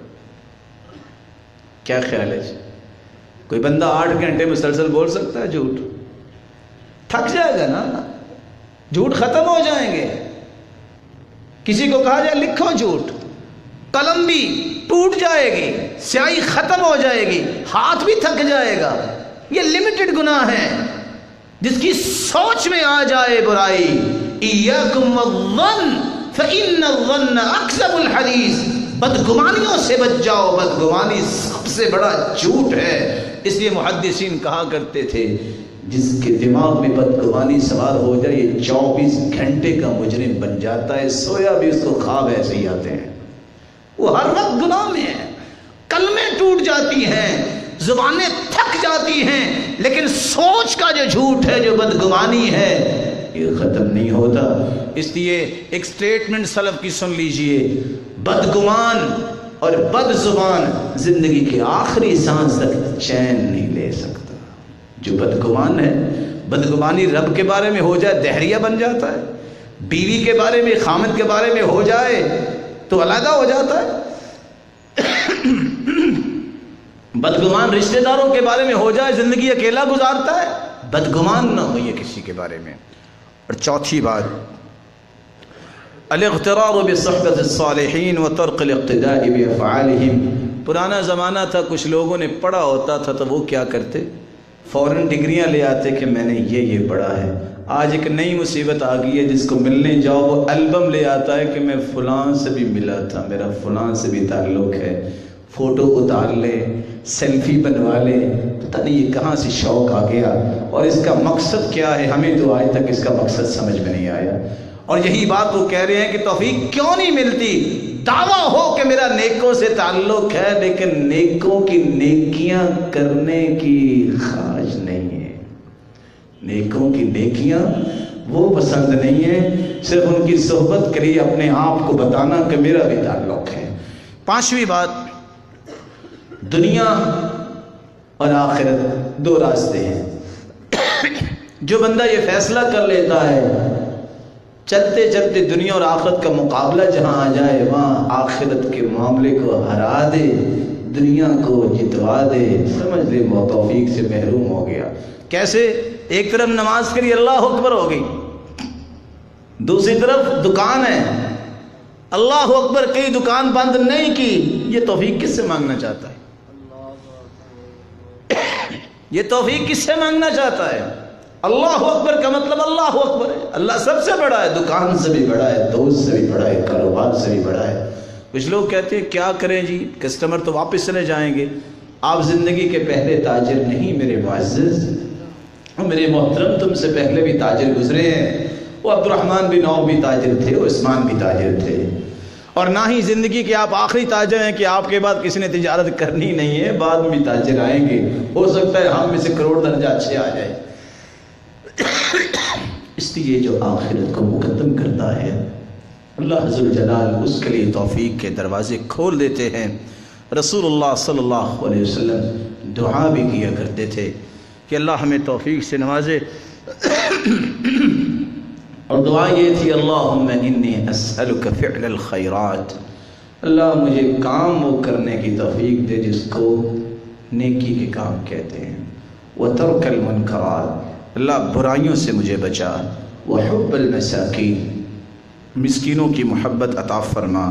کیا خیال ہے؟ کوئی بندہ 8 گھنٹے مسلسل بول سکتا ہے جھوٹ؟ تھک جائے گا نا، جھوٹ ختم ہو جائیں گے۔ کسی کو کہا جائے لکھو جھوٹ، قلم بھی ٹوٹ جائے گی، سیاہی ختم ہو جائے گی، ہاتھ بھی تھک جائے گا۔ یہ لمیٹڈ گناہ ہے، جس کی سوچ میں آ جائے برائی، ایاکم والظن فإن الظن اکذب الحدیث، بدگمانیوں سے بچ جاؤ، بدگمانی سب سے بڑا جھوٹ ہے۔ اس لیے محدثین کہا کرتے تھے جس کے دماغ میں بدگمانی سوار ہو جائے یہ 24 گھنٹے کا مجرم بن جاتا ہے، سویا بھی اس کو خواب ایسے ہی آتے ہیں، وہ ہر وقت گناہ میں ہے، کلمیں ٹوٹ جاتی ہیں، زبانیں تھک جاتی ہیں، لیکن سوچ کا جو جھوٹ ہے، جو بدگمانی ہے، یہ ختم نہیں ہوتا۔ اس لیے ایک سٹیٹمنٹ سلف کی سن لیجئے، بدگمان اور بد زبان زندگی کے آخری سانس تک چین نہیں لے سکتا۔ جو بدگمان ہے، بدگمانی رب کے بارے میں ہو جائے دہریہ بن جاتا ہے، بیوی کے بارے میں، خامد کے بارے میں ہو جائے تو علیحدہ ہو جاتا ہے، بدگمان رشتہ داروں کے بارے میں ہو جائے زندگی اکیلا گزارتا ہے، بدگمان نہ ہوئے کسی کے بارے میں۔ اور چوتھی بات، الاغترار بصحبۃ الصالحین وترک الاقتداء بافعالہم۔ پرانا زمانہ تھا، کچھ لوگوں نے پڑھا ہوتا تھا تو وہ کیا کرتے، فوراً ڈگریاں لے آتے کہ میں نے یہ پڑھا ہے۔ آج ایک نئی مصیبت آ گئی ہے، جس کو ملنے جاؤ وہ البم لے آتا ہے کہ میں فلاں سے بھی ملا تھا، میرا فلاں سے بھی تعلق ہے، فوٹو اتار لے، سیلفی بنوا لے، پتہ نہیں یہ کہاں سے شوق آ گیا، اور اس کا مقصد کیا ہے ہمیں تو آج تک اس کا مقصد سمجھ میں نہیں آیا۔ اور یہی بات وہ کہہ رہے ہیں کہ توفیق کیوں نہیں ملتی؟ دعویٰ ہو کہ میرا نیکوں سے تعلق ہے، لیکن نیکوں کی نیکیاں کرنے کی خواہش نہیں ہے، نیکوں کی نیکیاں وہ پسند نہیں ہے، صرف ان کی صحبت کے لیے اپنے آپ کو بتانا کہ میرا بھی تعلق ہے۔ پانچویں بات، دنیا اور آخرت دو راستے ہیں۔ جو بندہ یہ فیصلہ کر لیتا ہے چلتے چلتے دنیا اور آخرت کا مقابلہ جہاں آ جائے وہاں آخرت کے معاملے کو ہرا دے، دنیا کو جتوا دے، سمجھ لے وہ توفیق سے محروم ہو گیا۔ کیسے؟ ایک طرف نماز کے لیے اللہ اکبر ہو گئی، دوسری طرف دکان ہے، اللہ اکبر کئی دکان بند نہیں کی، یہ توفیق کس سے مانگنا چاہتا ہے؟ یہ توفیق کس سے مانگنا چاہتا ہے؟ اللہ اکبر کا مطلب اللہ اکبر ہے، اللہ سب سے بڑا ہے، دکان سے بھی بڑا ہے، دوست سے بھی بڑا ہے، کاروبار سے بھی بڑا ہے۔ کچھ لوگ کہتے ہیں کیا کریں جی، کسٹمر تو واپس چلے جائیں گے۔ آپ زندگی کے پہلے تاجر نہیں میرے معزز، میرے محترم، تم سے پہلے بھی تاجر گزرے ہیں۔ وہ عبد الرحمن بن عوف بھی تاجر تھے، وہ عثمان بھی تاجر تھے، اور نہ ہی زندگی کے آپ آخری تاجر ہیں کہ آپ کے بعد کسی نے تجارت کرنی نہیں ہے، بعد میں بھی تاجر آئیں گے، ہو سکتا ہے ہم میں سے کروڑ درجہ اچھے آ جائے۔ اس لیے جو آخرت کو مقدم کرتا ہے اللہ عز و جلال اس کے لیے توفیق کے دروازے کھول دیتے ہیں۔ رسول اللہ صلی اللہ علیہ وسلم دعا بھی کیا کرتے تھے کہ اللہ ہمیں توفیق سے نوازے، اور دعا یہ تھی اللہم انی اسألک فعل الخیرات، اللہ مجھے کام وہ کرنے کی توفیق دے جس کو نیکی کے کام کہتے ہیں، وترک المنکرات، اللہ برائیوں سے مجھے بچا، وحب المساکین، مسکینوں کی محبت عطا فرما،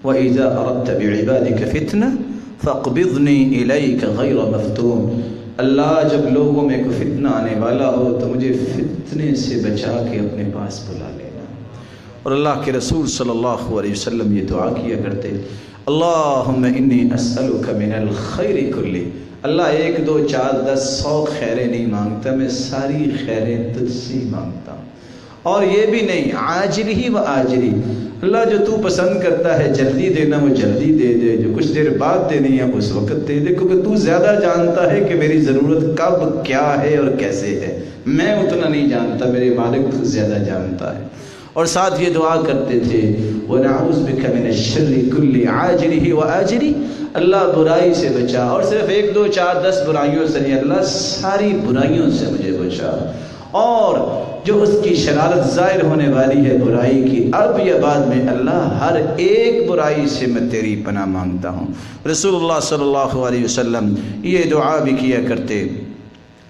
وَإِذَا أَرَدْتَ بِعِبَادِكَ فِتْنَةً فَاقْبِضْنِي إِلَيْكَ غَيْرَ مَفْتُونٍ، اللہ جب لوگوں میں کوئی فتنہ آنے والا ہو تو مجھے فتنے سے بچا کے اپنے پاس بلا لینا۔ اور اللہ کے رسول صلی اللہ علیہ وسلم یہ دعا کیا کرتے اللہم انی اسألک من الخیر کلی، اللہ 1 2 4 10 100 خیریں نہیں مانگتا، میں ساری خیریں تجھ سے ہی مانگتا ہوں، اور یہ بھی نہیں عاجلی و آجلی، اللہ جو تو پسند کرتا ہے جلدی دینا وہ جلدی دے دے، جو کچھ دیر بعد دینی ہے اس وقت دے دے، کیونکہ تو زیادہ جانتا ہے کہ میری ضرورت کب کیا ہے اور کیسے ہے، میں اتنا نہیں جانتا، میرے مالک تو زیادہ جانتا ہے۔ اور ساتھ یہ دعا کرتے تھے وَنَعُوذُ بِكَ مِنَ الشَّرِّ كُلِّ عَاجِلِهِ وَآجِلِهِ، اللہ برائی سے بچا، اور صرف 1 2 4 10 برائیوں سے نہیں، اللہ ساری برائیوں سے مجھے بچا، اور جو اس کی شرارت ظاہر ہونے والی ہے برائی کی، اب یا بعد میں اللہ ہر ایک برائی سے میں تیری پناہ مانگتا ہوں۔ رسول اللہ صلی اللہ علیہ وسلم یہ دعا بھی کیا کرتے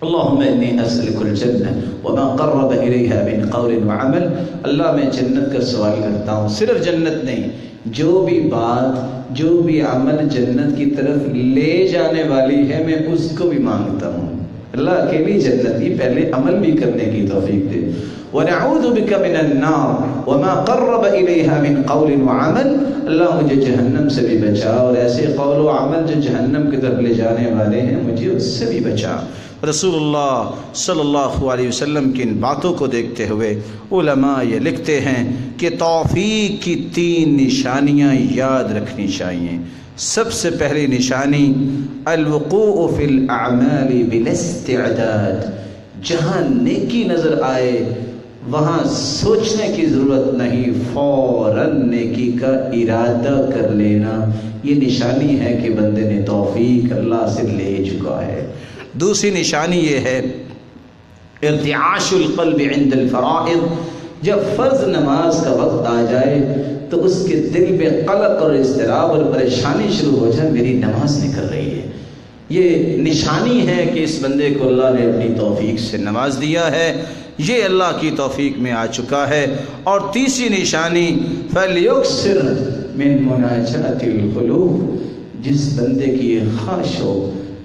اللہم انی اسألک الجنہ وما قرب الیہا من قول وعمل، اللہ میں جنت کا سوال کرتا ہوں، صرف جنت نہیں، جو بھی بات جو بھی عمل جنت کی طرف لے جانے والی ہے میں اس کو بھی مانگتا ہوں، اللہ اکیلی جنت کی، پہلے عمل بھی کرنے کی توفیق دے۔ وَنَعُوذُ بِكَ مِنَ النَّارِ وَمَا قَرَّبَ إِلَيْهَا مِنْ قَوْلٍ وَعَمَلٍ، اللہ مجھے جہنم سے بھی بچا، اور ایسے قول و عمل جو جہنم کی طرف لے جانے والے ہیں مجھے اس سے بھی بچا۔ رسول اللہ صلی اللہ علیہ وسلم کی ان باتوں کو دیکھتے ہوئے علماء یہ لکھتے ہیں کہ توفیق کی 3 نشانیاں یاد رکھنی چاہیے۔ سب سے پہلی نشانی الوقوع فی الاعمال بلا استعداد، جہاں نیکی نظر آئے وہاں سوچنے کی ضرورت نہیں، فوراً نیکی کا ارادہ کر لینا، یہ نشانی ہے کہ بندے نے توفیق اللہ سے لے چکا ہے۔ دوسری نشانی یہ ہے ارتعاش القلب عند الفرائض، جب فرض نماز کا وقت آ جائے تو اس کے دل میں قلق اور اضطراب اور پریشانی شروع ہو جائے، میری نماز نکل رہی ہے، یہ نشانی ہے کہ اس بندے کو اللہ نے اپنی توفیق سے نواز دیا ہے، یہ اللہ کی توفیق میں آ چکا ہے۔ اور تیسری نشانی فَلْيُكْسِرْ مِن مُنَاجَاتِ الْقُلُوبِ، جس بندے کی یہ خواہش ہو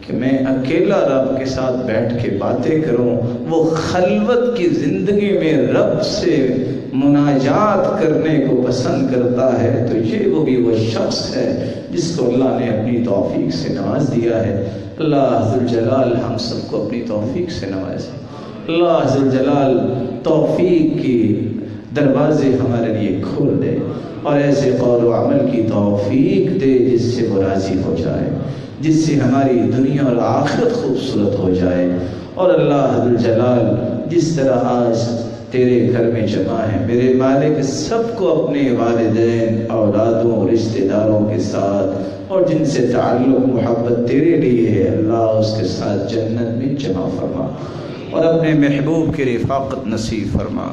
کہ میں اکیلا رب کے ساتھ بیٹھ کے باتیں کروں، وہ خلوت کی زندگی میں رب سے مناجات کرنے کو پسند کرتا ہے، تو یہ وہ شخص ہے جس کو اللہ نے اپنی توفیق سے نواز دیا ہے۔ اللہ ذوالجلال ہم سب کو اپنی توفیق سے نوازے، اللہ ذوالجلال توفیق کی دروازے ہمارے لیے کھول دے، اور ایسے قول و عمل کی توفیق دے جس سے وہ راضی ہو جائے، جس سے ہماری دنیا اور آخرت خوبصورت ہو جائے۔ اور اللہ ذوالجلال جس طرح آج تیرے گھر میں جمع ہے، میرے مالک سب کو اپنے والدین، اولادوں، رشتہ داروں کے ساتھ اور جن سے تعلق محبت تیرے لیے ہے، اللہ اس کے ساتھ جنت میں جمع فرما، اور اپنے محبوب کی رفاقت نصیب فرما۔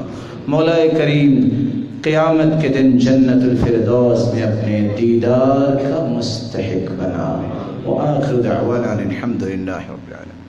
مولا کریم قیامت کے دن جنت الفردوس میں اپنے دیدار کا مستحق بنا۔ وآخر دعوانا الحمد للہ رب العالمین۔